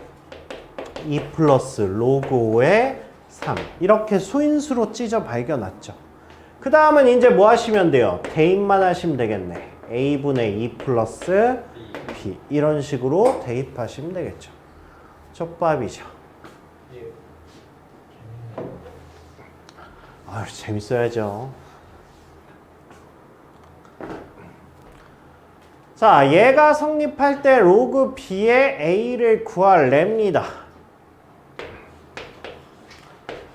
2 플러스 로그 5의 3 이렇게 소인수로 찢어 발견했죠. 그 다음은 이제 뭐 하시면 돼요? 대입만 하시면 되겠네. A분의 2 플러스 B 이런 식으로 대입하시면 되겠죠. 족밥이죠. 아유, 재밌어야죠. 자, 얘가 성립할 때 로그 B의 A를 구하랍니다.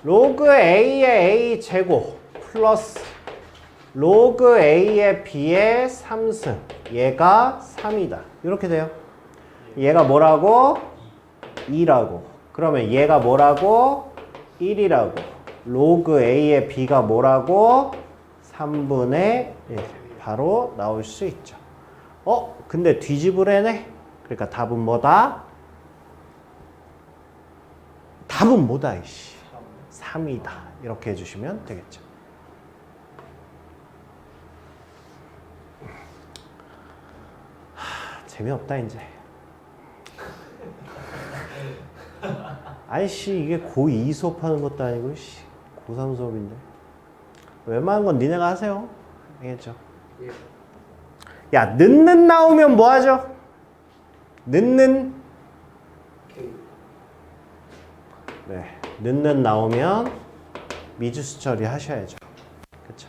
로그 A의 A 제곱 플러스 로그 A의 B의 3승 얘가 3이다. 이렇게 돼요. 얘가 뭐라고? 2라고. 그러면 얘가 뭐라고? 1이라고. 로그 A의 B가 뭐라고? 3분의 1. 바로 나올 수 있죠. 근데 뒤집으래네. 그러니까 답은 뭐다? 답은 뭐다 이씨. 3이다. 이렇게 해주시면 되겠죠. 재미없다 이제. 아이씨 이게 고2 수업하는 것도 아니고 고3 수업인데. 웬만한 건 니네가 하세요. 알겠죠? 야, 는는 나오면 뭐 하죠? 는는. 네, 는는 나오면 미주수 처리하셔야죠. 그렇죠?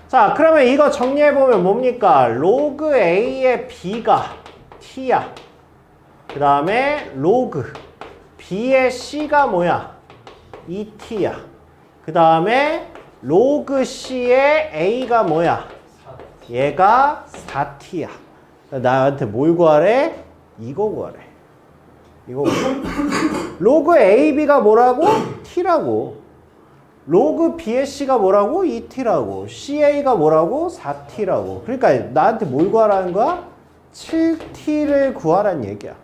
자, 그러면 이거 정리해보면 뭡니까? 로그 A의 B가 T야. 그 다음에 로그 B의 C가 뭐야? 2T야. 그 다음에 로그 C의 A가 뭐야? 얘가 4T야. 나한테 뭘 구하래? 이거 구하래. 이거 로그 AB가 뭐라고? T라고. 로그 B의 C가 뭐라고? 2T라고. CA가 뭐라고? 4T라고. 그러니까 나한테 뭘 구하라는 거야? 7T를 구하라는 얘기야.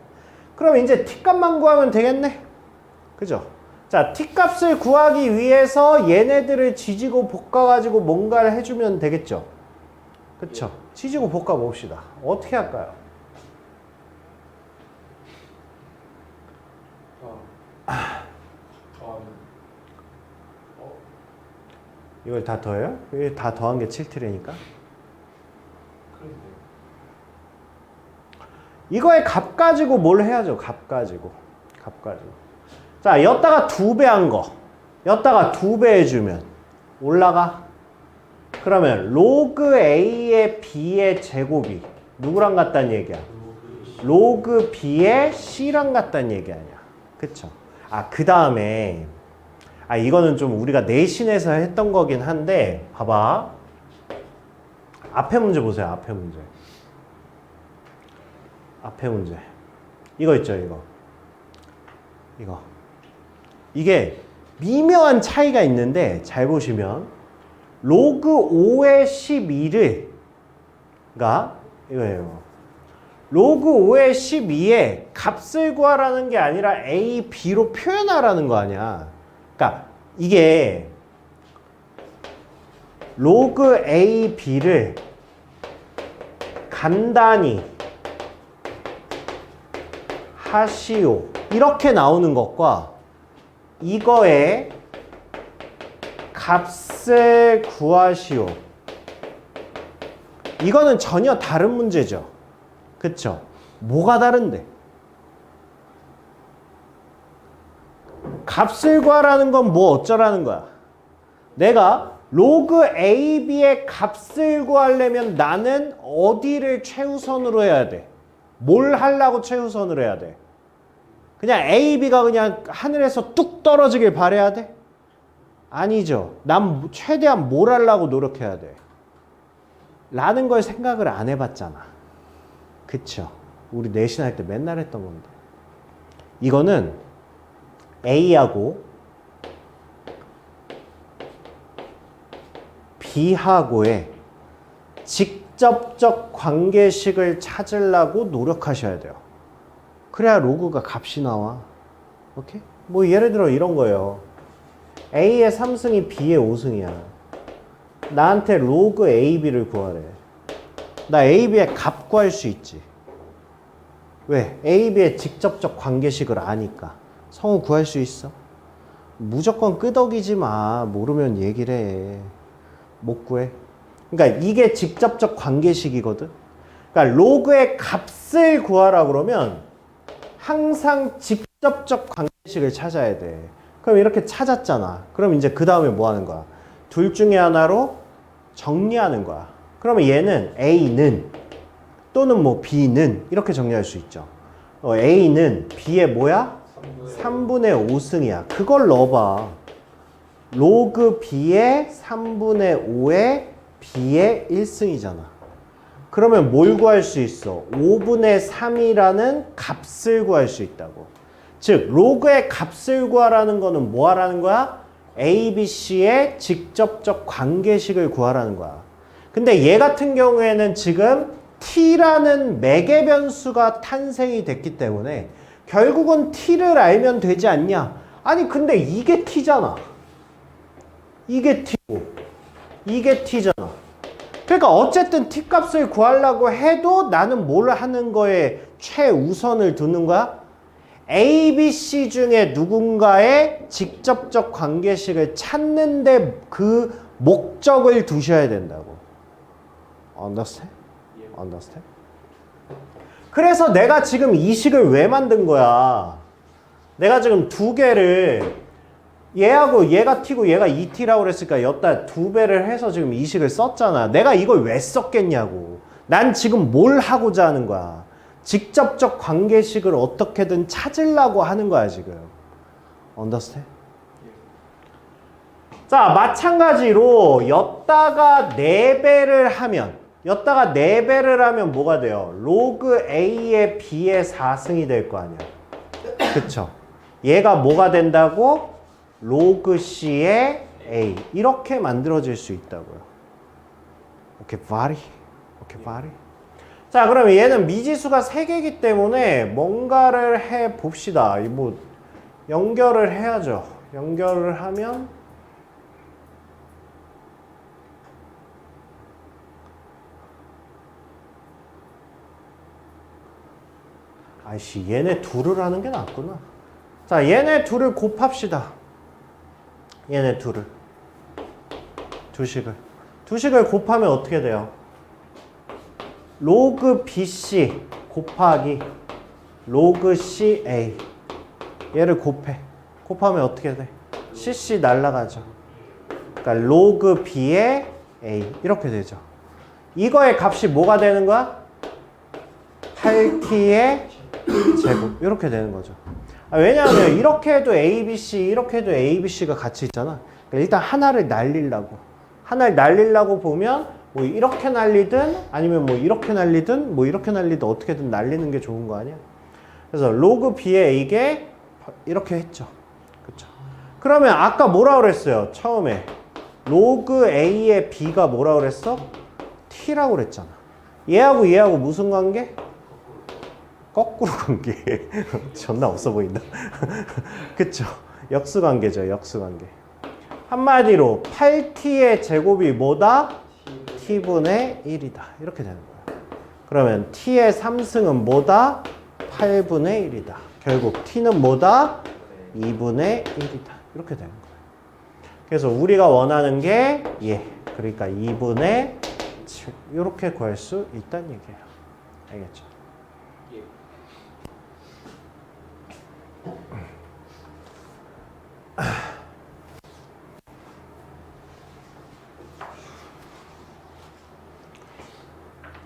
그럼 이제 T값만 구하면 되겠네. 그죠? 자, T값을 구하기 위해서 얘네들을 지지고 볶아가지고 뭔가를 해주면 되겠죠? 그쵸? 지지고 볶아 봅시다. 어떻게 할까요? 이걸 다 더해요? 이게 다 더한 게 7T라니까? 이거의 값 가지고 뭘 해야죠? 값 가지고. 자, 여기다가 2배 한 거. 여기다가 2배 해주면 올라가? 그러면 로그 A의 B의 제곱이 누구랑 같다는 얘기야? 로그 B의 C랑 같다는 얘기 아니야. 그쵸? 그 다음에 이거는 좀 우리가 내신에서 했던 거긴 한데 봐봐. 앞에 문제 보세요. 앞에 문제. 이거 있죠, 이거. 이게 미묘한 차이가 있는데 잘 보시면 로그 5의 12를 이거예요. 로그 5의 12의 값을 구하라는 게 아니라 A, B로 표현하라는 거 아니야. 그러니까 이게 로그 A, B를 간단히 하시오 이렇게 나오는 것과 이거의 값을 구하시오 이거는 전혀 다른 문제죠. 그쵸? 뭐가 다른데? 값을 구하라는 건 뭐 어쩌라는 거야? 내가 로그 AB의 값을 구하려면 나는 어디를 최우선으로 해야 돼? 뭘 하려고 최우선으로 해야 돼? 그냥 AB가 그냥 하늘에서 뚝 떨어지길 바라야 돼? 아니죠. 난 최대한 뭘 하려고 노력해야 돼? 라는 걸 생각을 안 해봤잖아. 그쵸? 우리 내신할 때 맨날 했던 건데. 이거는 A하고 B하고의 직접적 관계식을 찾으려고 노력하셔야 돼요. 그래야 로그가 값이 나와. 오케이? 뭐 예를 들어 이런 거예요. A의 3승이 B의 5승이야. 나한테 로그 AB를 구하래. 나 AB의 값 구할 수 있지. 왜? AB의 직접적 관계식을 아니까. 성우 구할 수 있어? 무조건 끄덕이지 마. 모르면 얘기를 해. 못 구해. 그러니까 이게 직접적 관계식이거든. 그러니까 로그의 값을 구하라 그러면 항상 직접적 관계식을 찾아야 돼. 그럼 이렇게 찾았잖아. 그럼 이제 그 다음에 뭐 하는 거야? 둘 중에 하나로 정리하는 거야. 그러면 얘는 A는 또는 뭐 B는 이렇게 정리할 수 있죠. A는 B의 뭐야? 3분의 5승이야. 그걸 넣어봐. 로그 B의 3분의 5의 B의 1승이잖아. 그러면 뭘 구할 수 있어? 5분의 3이라는 값을 구할 수 있다고. 즉 로그의 값을 구하라는 거는 뭐 하라는 거야? A, B, C의 직접적 관계식을 구하라는 거야. 근데 얘 같은 경우에는 지금 T라는 매개 변수가 탄생이 됐기 때문에 결국은 T를 알면 되지 않냐? 아니 근데 이게 T잖아. 이게 T고 이게 T잖아. 그러니까 어쨌든 T 값을 구하려고 해도 나는 뭘 하는 거에 최우선을 두는 거야? A, B, C 중에 누군가의 직접적 관계식을 찾는데 그 목적을 두셔야 된다고. Understand? Understand? 그래서 내가 지금 이 식을 왜 만든 거야? 내가 지금 두 개를 얘하고 얘가 T고 얘가 2T라고 그랬으니까 여기다 두 배를 해서 지금 이 식을 썼잖아. 내가 이걸 왜 썼겠냐고. 난 지금 뭘 하고자 하는 거야. 직접적 관계식을 어떻게든 찾으려고 하는 거야 지금. Understand? 자 마찬가지로 여기다가 4배를 하면 뭐가 돼요? 로그 A의 B의 4승이 될 거 아니야. 그쵸? 얘가 뭐가 된다고? 로그 C의 A 이렇게 만들어질 수 있다고요. 오케이, 바리. 오케이, 바리. 자, 그러면 얘는 미지수가 3개이기 때문에 뭔가를 해 봅시다. 뭐 연결을 해야죠. 연결을 하면 아이씨, 얘네 둘을 하는 게 낫구나. 자, 얘네 둘을 곱합시다. 얘네 둘을. 두 식을 곱하면 어떻게 돼요? 로그 BC 곱하기 로그 CA. 얘를 곱해. 곱하면 어떻게 돼? CC 날라가죠. 그러니까 로그 B의 A. 이렇게 되죠. 이거의 값이 뭐가 되는 거야? 8T의 제곱. 이렇게 되는 거죠. 왜냐하면 이렇게 해도 ABC, 이렇게 해도 ABC가 같이 있잖아. 그러니까 일단 하나를 날리려고 보면 뭐 이렇게 날리든 아니면 뭐 이렇게 날리든 뭐 이렇게 날리든 어떻게든 날리는 게 좋은 거 아니야? 그래서 로그 B의 이게 이렇게 했죠. 그쵸? 그러면 아까 뭐라 그랬어요? 처음에 로그 A의 B가 뭐라 그랬어? T라고 그랬잖아. 얘하고 무슨 관계? 거꾸로 관계. 존나 없어 보인다. 그쵸? 역수관계죠. 역수관계. 한마디로 8t의 제곱이 뭐다? t분의 1이다. 이렇게 되는 거야. 그러면 t의 3승은 뭐다? 8분의 1이다. 결국 t는 뭐다? 2분의 1이다. 이렇게 되는 거야. 그래서 우리가 원하는 게 그러니까 2분의 7. 이렇게 구할 수 있다는 얘기예요. 알겠죠?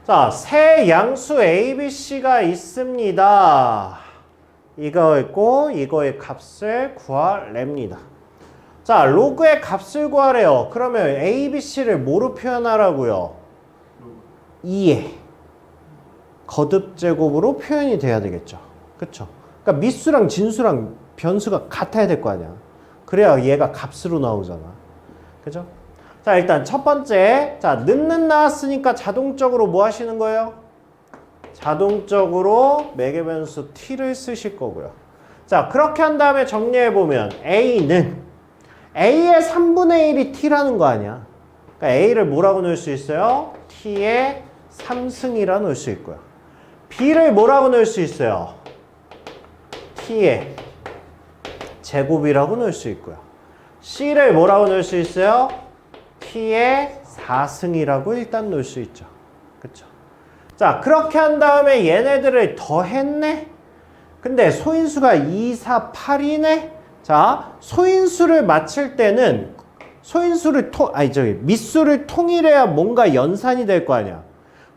자, 세 양수 ABC가 있습니다. 이거 있고 이거의 값을 구하랍니다. 자, 로그의 값을 구하래요. 그러면 ABC를 뭐로 표현하라고요? 2의 거듭제곱으로 표현이 돼야 되겠죠. 그쵸? 그러니까 미수랑 진수랑 변수가 같아야 될 거 아니야. 그래야 얘가 값으로 나오잖아. 그죠? 자, 일단 첫 번째. 자, 는는 나왔으니까 자동적으로 뭐 하시는 거예요? 자동적으로 매개변수 t를 쓰실 거고요. 자, 그렇게 한 다음에 정리해보면 a는 a의 3분의 1이 t라는 거 아니야. 그러니까 a를 뭐라고 넣을 수 있어요? t의 3승이라 넣을 수 있고요. b를 뭐라고 넣을 수 있어요? t의 제곱이라고 넣을 수 있고요. c를 뭐라고 넣을 수 있어요? t의 4승이라고 일단 넣을 수 있죠. 그쵸? 자, 그렇게 한 다음에 얘네들을 더했네? 근데 소인수가 2, 4, 8이네? 자, 소인수를 맞출 때는 밑수를 통일해야 뭔가 연산이 될 거 아니야.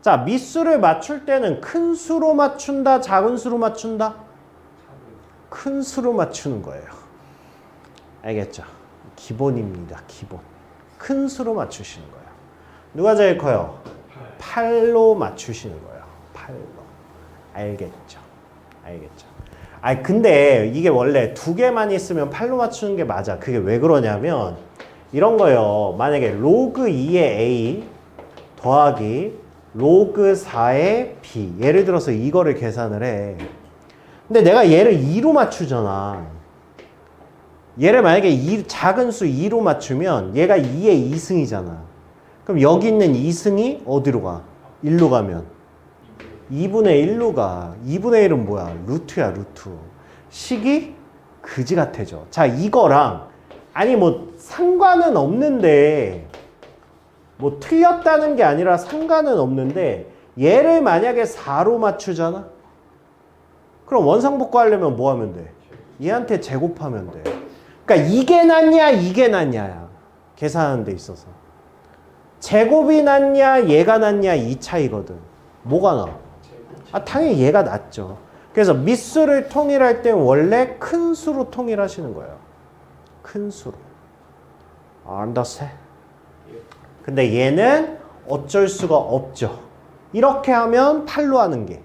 자, 밑수를 맞출 때는 큰 수로 맞춘다, 작은 수로 맞춘다? 큰 수로 맞추는 거예요. 알겠죠? 기본입니다. 기본. 큰 수로 맞추시는 거예요. 누가 제일 커요? 8로 맞추시는 거예요. 8로. 알겠죠? 알겠죠? 아니 근데 이게 원래 두 개만 있으면 8로 맞추는 게 맞아. 그게 왜 그러냐면 이런 거요. 만약에 로그 2의 A 더하기 로그 4의 B. 예를 들어서 이거를 계산을 해. 근데 내가 얘를 2로 맞추잖아. 얘를 만약에 작은 수 2로 맞추면 얘가 2의 2승이잖아. 그럼 여기 있는 2승이 어디로 가? 1로 가면 2분의 1로 가. 2분의 1은 뭐야? 루트야, 루트. 식이 그지 같아져. 자, 이거랑 아니 뭐 상관은 없는데 뭐 틀렸다는 게 아니라 상관은 없는데 얘를 만약에 4로 맞추잖아? 그럼 원상복구하려면 뭐 하면 돼? 얘한테 제곱하면 돼. 그러니까 이게 낫냐 이게 낫냐야. 계산하는 데 있어서. 제곱이 낫냐 얘가 낫냐 이 차이거든. 뭐가 나? 아, 당연히 얘가 낫죠. 그래서 밑수를 통일할 때 원래 큰 수로 통일하시는 거예요. 큰 수로. understand? 근데 얘는 어쩔 수가 없죠. 이렇게 하면 8로 하는 게.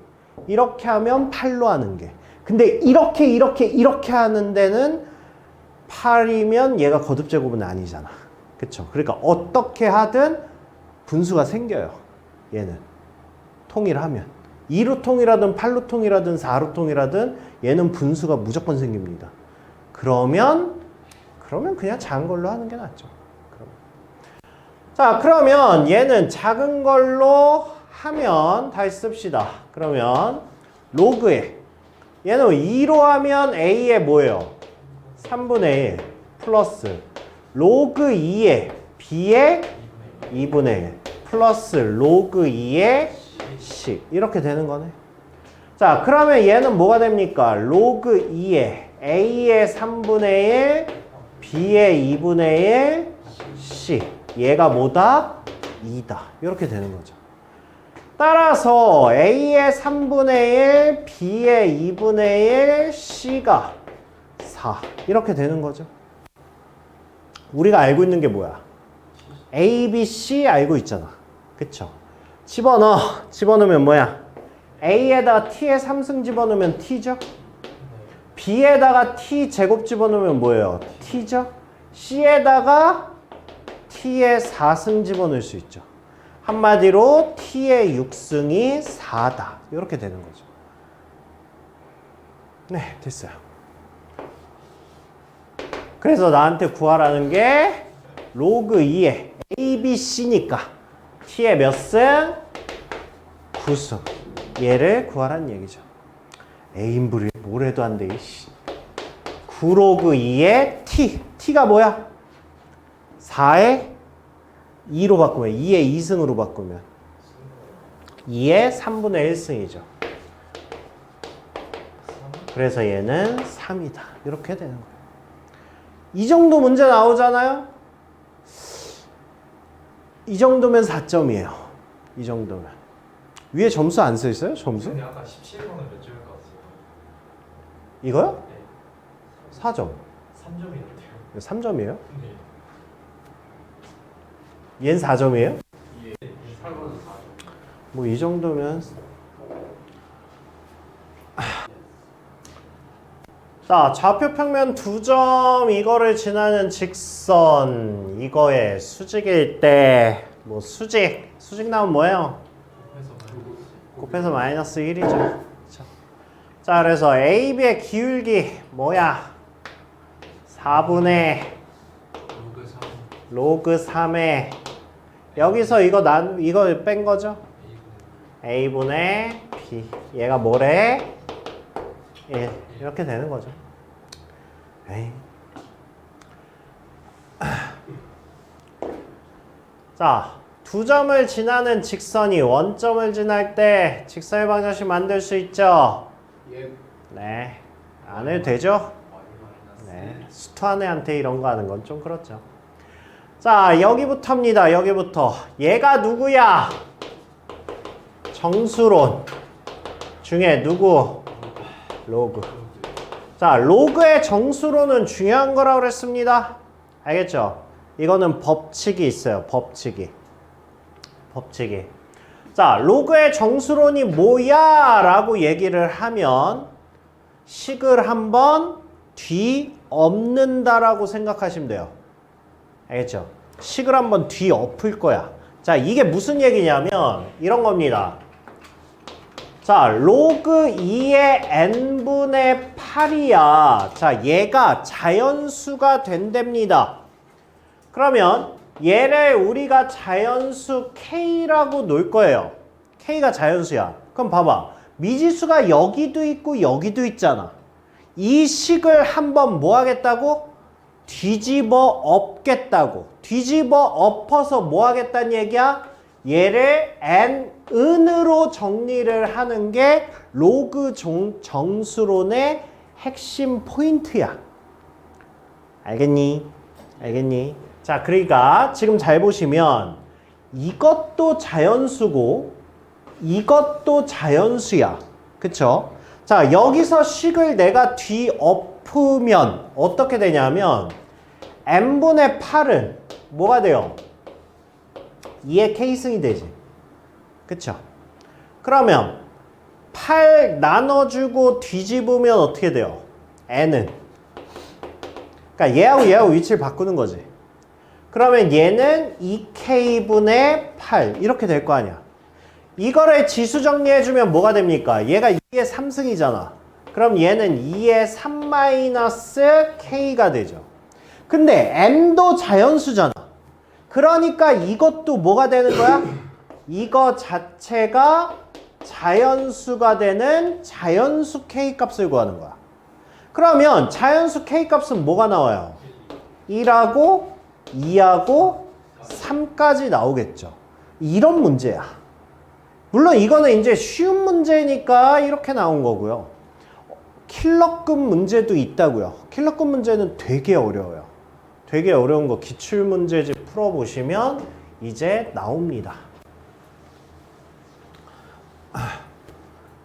이렇게 하면 8로 하는 게. 근데 이렇게 하는 데는 8이면 얘가 거듭제곱은 아니잖아. 그쵸? 그러니까 어떻게 하든 분수가 생겨요. 얘는. 통일하면. 2로 통일하든 8로 통일하든 4로 통일하든 얘는 분수가 무조건 생깁니다. 그러면 그냥 작은 걸로 하는 게 낫죠. 자, 그러면 얘는 작은 걸로 하면 다시 씁시다. 그러면 로그에 얘는 2로 하면 a의 뭐예요? 3분의 1 플러스 로그 2의 b의 2분의 1 플러스 로그 2의 c 이렇게 되는 거네. 자, 그러면 얘는 뭐가 됩니까? 로그 2의 a의 3분의 1 b의 2분의 1 c 얘가 뭐다? 2다. 이렇게 되는 거죠. 따라서 a의 3분의 1 b의 2분의 1 c가 4 이렇게 되는 거죠. 우리가 알고 있는 게 뭐야? A, B, C 알고 있잖아. 그쵸? 집어넣으면 뭐야? A에다가 T의 3승 집어넣으면 T죠? B에다가 T 제곱 집어넣으면 뭐예요? T죠? C에다가 T의 4승 집어넣을 수 있죠. 한마디로 T의 6승이 4다. 이렇게 되는 거죠. 네, 됐어요. 그래서 나한테 구하라는 게 로그 2의 A, B, C니까 T의 몇 승? 9승. 얘를 구하라는 얘기죠. 에임불이 뭘 해도 안 돼. 9로그 2의 T. T가 뭐야? 4의 2로 바꾸면 2의 2승으로 바꾸면 2의 3분의 1승이죠. 그래서 얘는 3이다. 이렇게 되는 거예요. 이 정도 문제 나오잖아요? 이 정도면 4점이에요. 이 정도면. 위에 점수 안 써 있어요? 점수? 근데 아까 17번은 몇 점일 것 같아요? 이거요? 네. 4점. 3점이었대요. 3점이에요? 네. 얘는 4점이에요? 예. 8번은 4점. 뭐 이 정도면 자, 좌표 평면 2점 이거를 지나는 직선 이거의 수직일 때 뭐 수직 나오면 뭐예요? 곱해서 마이너스 1이죠. 자, 그래서 AB의 기울기 뭐야? 4분의 로그 3에 여기서 이거 뺀 거죠? A분의 B. 얘가 뭐래? 1. 이렇게 되는 거죠. 에이. 자, 2점을 지나는 직선이 원점을 지날 때 직선의 방정식 만들 수 있죠? 네. 안 해도 되죠? 네. 수투한 애한테 이런 거 하는 건 좀 그렇죠. 자, 여기부터입니다. 여기부터. 얘가 누구야? 정수론 중에 누구? 로그. 자, 로그의 정수론은 중요한 거라고 그랬습니다. 알겠죠? 이거는 법칙이 있어요. 법칙이. 자, 로그의 정수론이 뭐야? 라고 얘기를 하면 식을 한번 뒤엎는다라고 생각하시면 돼요. 알겠죠? 식을 한번 뒤엎을 거야. 자, 이게 무슨 얘기냐면 이런 겁니다. 자, 로그 2의 n분의 8이야. 자, 얘가 자연수가 된답니다. 그러면 얘를 우리가 자연수 K라고 놓을 거예요. K가 자연수야. 그럼 봐봐. 미지수가 여기도 있고 여기도 있잖아. 이 식을 한번 뭐 하겠다고? 뒤집어 엎겠다고. 뒤집어 엎어서 뭐 하겠다는 얘기야? 얘를 n은으로 정리를 하는 게 로그 정수론의 핵심 포인트야. 알겠니? 자, 그러니까 지금 잘 보시면 이것도 자연수고 이것도 자연수야. 그쵸? 자, 여기서 식을 내가 뒤엎으면 어떻게 되냐면 n분의 8은 뭐가 돼요? 2의 k승이 되지. 그쵸? 그러면 8 나눠주고 뒤집으면 어떻게 돼요? n은. 그러니까 얘하고 위치를 바꾸는 거지. 그러면 얘는 2k분의 8 이렇게 될 거 아니야. 이거를 지수 정리해주면 뭐가 됩니까? 얘가 2의 3승이잖아. 그럼 얘는 2의 3-k가 되죠. 근데 n도 자연수잖아. 그러니까 이것도 뭐가 되는 거야? 이거 자체가 자연수가 되는 자연수 k 값을 구하는 거야. 그러면 자연수 k 값은 뭐가 나와요? 1하고 2하고 3까지 나오겠죠. 이런 문제야. 물론 이거는 이제 쉬운 문제니까 이렇게 나온 거고요. 킬러급 문제도 있다고요. 킬러급 문제는 되게 어려워요. 되게 어려운 거 기출문제집 풀어보시면 이제 나옵니다.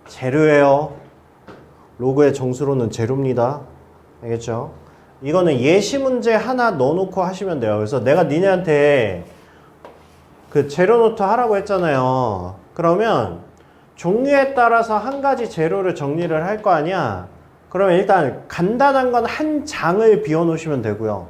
재료예요. 로그의 정수로는 재료입니다. 알겠죠? 이거는 예시 문제 하나 넣어놓고 하시면 돼요. 그래서 내가 니네한테 그 재료 노트 하라고 했잖아요. 그러면 종류에 따라서 한 가지 재료를 정리를 할 거 아니야. 그러면 일단 간단한 건 한 장을 비워놓으시면 되고요.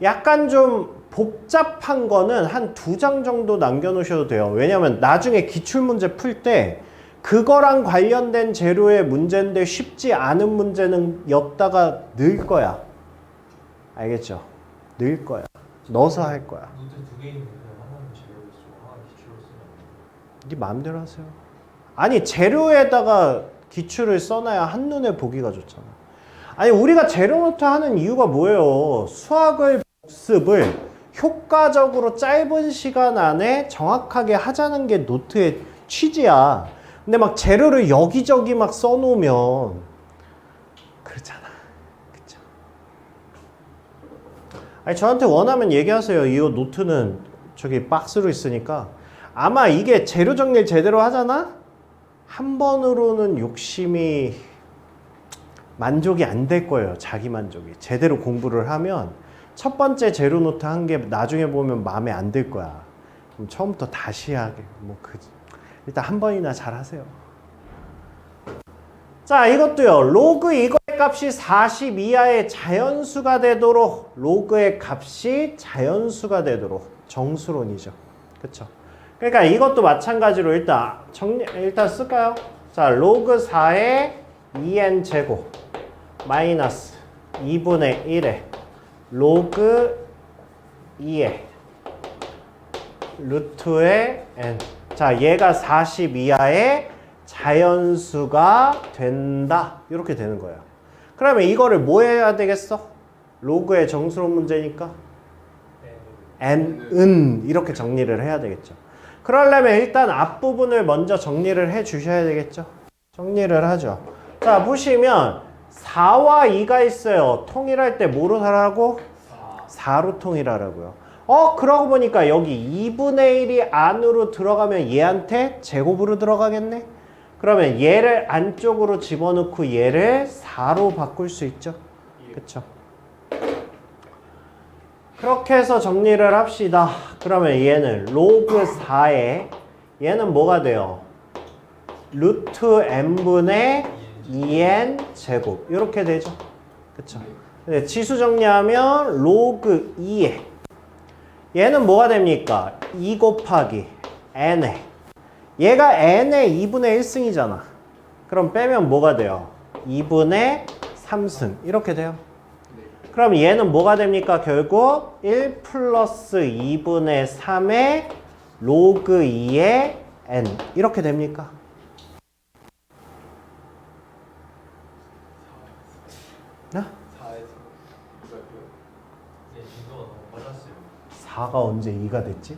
약간 좀 복잡한 거는 한 2장 정도 남겨놓으셔도 돼요. 왜냐면 나중에 기출문제 풀 때 그거랑 관련된 재료의 문제인데 쉽지 않은 문제는 엿다가 넣을 거야. 알겠죠? 넣을 거야. 넣어서 할 거야. 노트 2개 있는데 하나는 재료로 쓰고 하나는 기출로 쓰면 네 마음대로 하세요. 아니 재료에다가 기출을 써놔야 한눈에 보기가 좋잖아. 아니 우리가 재료 노트 하는 이유가 뭐예요? 수학을 복습을 효과적으로 짧은 시간 안에 정확하게 하자는 게 노트의 취지야. 근데 막 재료를 여기저기 막 써놓으면 그렇잖아. 그쵸? 아니 저한테 원하면 얘기하세요. 이 노트는 저기 박스로 있으니까 아마 이게 재료 정리를 제대로 하잖아? 한 번으로는 욕심이 만족이 안 될 거예요. 자기 만족이. 제대로 공부를 하면 첫 번째 재료 노트 한 게 나중에 보면 마음에 안 들 거야. 그럼 처음부터 다시 하게. 일단 한 번이나 잘 하세요. 자, 이것도요. 로그 이거의 값이 40 이하의 자연수가 되도록 로그의 값이 자연수가 되도록 정수론이죠. 그쵸? 그러니까 이것도 마찬가지로 일단 쓸까요? 자, 로그 4의 2n 제곱 마이너스 2분의 1의 로그 2의 루트의 n. 자, 얘가 40 이하의 자연수가 된다. 이렇게 되는 거예요. 그러면 이거를 뭐 해야 되겠어? 로그의 정수론 문제니까 n은 이렇게 정리를 해야 되겠죠. 그러려면 일단 앞부분을 먼저 정리를 해 주셔야 되겠죠. 정리를 하죠. 자, 보시면 4와 2가 있어요. 통일할 때 뭐로 하라고? 4로 통일하라고요. 그러고 보니까 여기 2분의 1이 안으로 들어가면 얘한테 제곱으로 들어가겠네? 그러면 얘를 안쪽으로 집어넣고 얘를 4로 바꿀 수 있죠. 그쵸? 그렇게 해서 정리를 합시다. 그러면 얘는 로그 4에 얘는 뭐가 돼요? 루트 n분의 2n 제곱 이렇게 되죠. 그쵸? 근데 지수 정리하면 로그 2에 얘는 뭐가 됩니까? 2 곱하기 n에 얘가 n의 2분의 1승이잖아. 그럼 빼면 뭐가 돼요? 2분의 3승 이렇게 돼요. 그럼 얘는 뭐가 됩니까? 결국 1 플러스 2분의 3의 로그 2의 n 이렇게 됩니까? 네? 4가 언제 2가 됐지?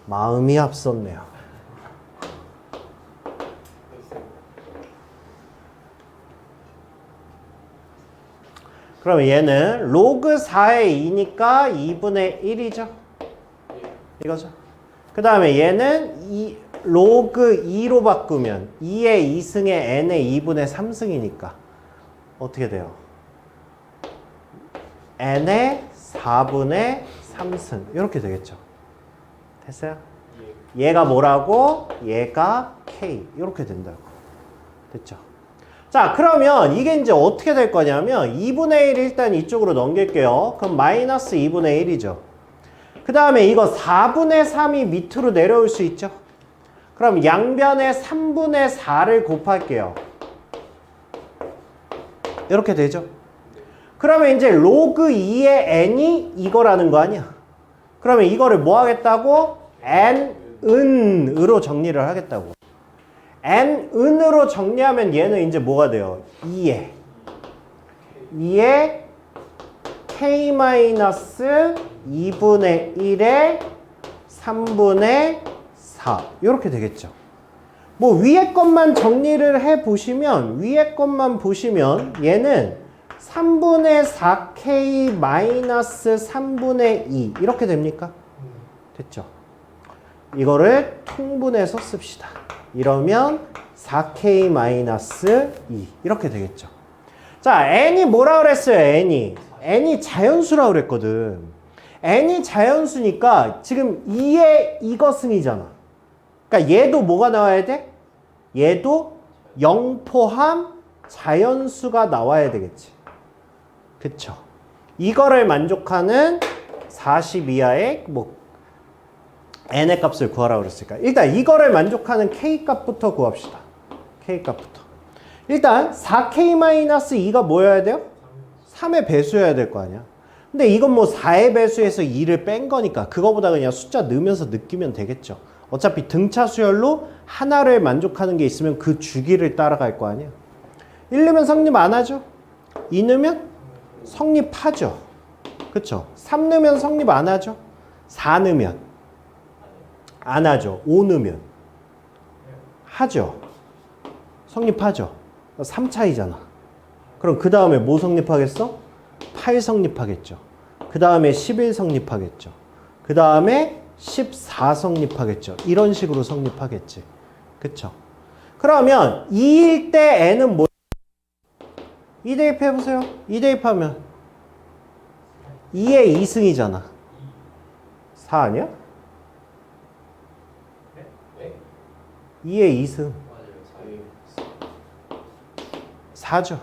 마음이 앞섰네요. 그러면 얘는 로그 4의 2니까 2분의 1이죠. 이거죠. 그 다음에 얘는 로그 2로 바꾸면 2의 2승에 n의 2분의 3승이니까 어떻게 돼요? n의 4분의 3승 이렇게 되겠죠. 됐어요? 얘가 뭐라고? 얘가 k 이렇게 된다고. 됐죠? 자, 그러면 이게 이제 어떻게 될 거냐면 2분의 1 일단 이쪽으로 넘길게요. 그럼 마이너스 2분의 1이죠. 그 다음에 이거 4분의 3이 밑으로 내려올 수 있죠. 그럼 양변에 3분의 4를 곱할게요. 이렇게 되죠. 그러면 이제 로그 2의 n이 이거라는 거 아니야. 그러면 이거를 뭐 하겠다고? n은으로 정리를 하겠다고. n은으로 정리하면 얘는 이제 뭐가 돼요? 2에 k-2분의 1에 3분의 4 이렇게 되겠죠. 뭐 위에 것만 정리를 해 보시면 위에 것만 보시면 얘는 3분의 4k 마이너스 3분의 2 이렇게 됩니까? 됐죠? 이거를 통분해서 씁시다. 이러면 4k 마이너스 2 이렇게 되겠죠. 자, n이 뭐라 그랬어요? n이 자연수라 그랬거든. n이 자연수니까 지금 2의 이것승이잖아. 그러니까 얘도 뭐가 나와야 돼? 얘도 0 포함 자연수가 나와야 되겠지. 그쵸? 이거를 만족하는 40 이하의 n의 값을 구하라고 그랬으니까 일단 이거를 만족하는 k 값부터 구합시다. k 값부터. 일단 4k-2가 뭐여야 돼요? 3의 배수여야 될 거 아니야. 근데 이건 뭐 4의 배수에서 2를 뺀 거니까 그거보다 그냥 숫자 넣으면서 느끼면 되겠죠. 어차피 등차 수열로 하나를 만족하는 게 있으면 그 주기를 따라갈 거 아니야. 1 넣으면 성립 안 하죠? 2 넣으면 성립하죠. 그쵸? 3 넣으면 성립 안 하죠? 4 넣으면 안 하죠. 5 넣으면 하죠. 성립하죠. 3차이잖아. 그럼 그 다음에 뭐 성립하겠어? 8 성립하겠죠. 그 다음에 11 성립하겠죠. 그 다음에 14 성립하겠죠. 이런 식으로 성립하겠지. 그쵸? 그러면 2일 때 n은 뭐? 2 대입해보세요. 2 대입하면 2의 2승이잖아. 4 아니야? 2의 2승. 4죠.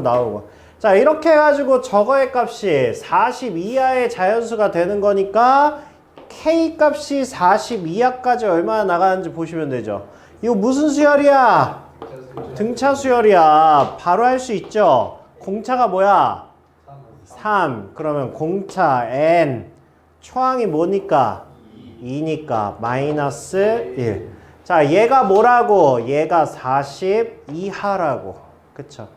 나오고. 자, 이렇게 해가지고 저거의 값이 40 이하의 자연수가 되는 거니까 K 값이 40 이하까지 얼마나 나가는지 보시면 되죠. 이거 무슨 수열이야? 등차 수열이야. 바로 할 수 있죠. 공차가 뭐야? 3. 그러면 공차 n 초항이 뭐니까? 2니까 마이너스 1. 자, 얘가 뭐라고? 얘가 40 이하라고. 그쵸?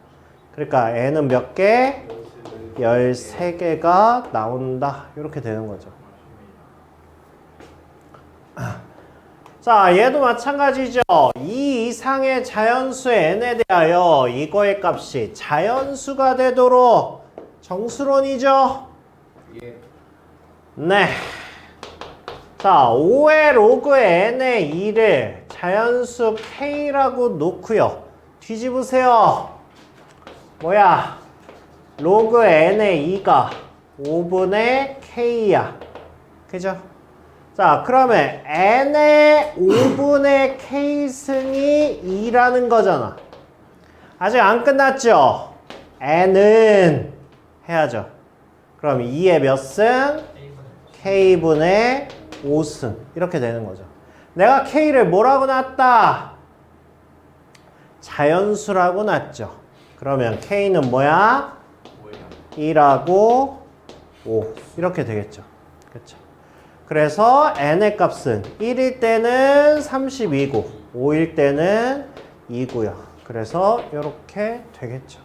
그러니까 n은 몇 개? 13개가 나온다. 이렇게 되는 거죠. 자, 얘도 마찬가지죠. 이 이상의 자연수의 n에 대하여 이거의 값이 자연수가 되도록 정수론이죠. 네. 자, 5의 로그 n의 2를 자연수 k라고 놓고요. 뒤집으세요. 뭐야? 로그 n의 2가 5분의 k야. 그죠? 자, 그러면 n의 5분의 k승이 2라는 거잖아. 아직 안 끝났죠? n은 해야죠. 그럼 2의 몇 승? k분의 5승. 이렇게 되는 거죠. 내가 k를 뭐라고 놨다? 자연수라고 놨죠. 그러면 k는 뭐야? 2라고 5. 이렇게 되겠죠. 그렇죠? 그래서 n의 값은 1일 때는 32고 5일 때는 2고요. 그래서 이렇게 되겠죠.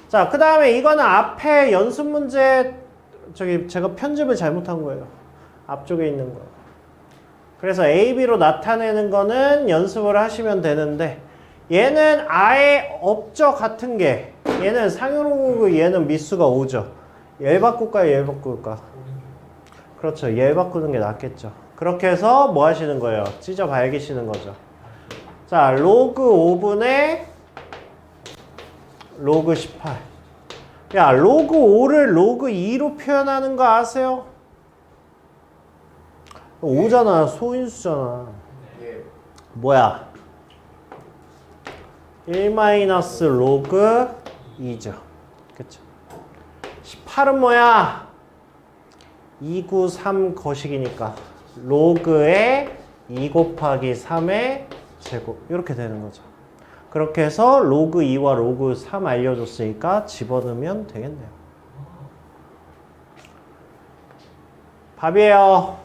자, 그 다음에 이거는 앞에 연습 문제 제가 편집을 잘못한 거예요. 앞쪽에 있는 거. 그래서 A, B로 나타내는 거는 연습을 하시면 되는데 얘는 아예 없죠. 같은 게. 얘는 상용로그 얘는 미수가 5죠. 얘 바꿀까요? 얘 바꿀까? 그렇죠. 얘 바꾸는 게 낫겠죠. 그렇게 해서 뭐 하시는 거예요? 찢어 밝히시는 거죠. 자, 로그 5분의 로그 18. 야, 로그 5를 로그 2로 표현하는 거 아세요? 5잖아. 소인수잖아. 뭐야? 1 마이너스 로그 2죠. 그쵸? 18은 뭐야? 293 거식이니까 로그의 2 곱하기 3의 제곱 이렇게 되는 거죠. 그렇게 해서 로그 2와 로그 3 알려줬으니까 집어넣으면 되겠네요. 답이에요.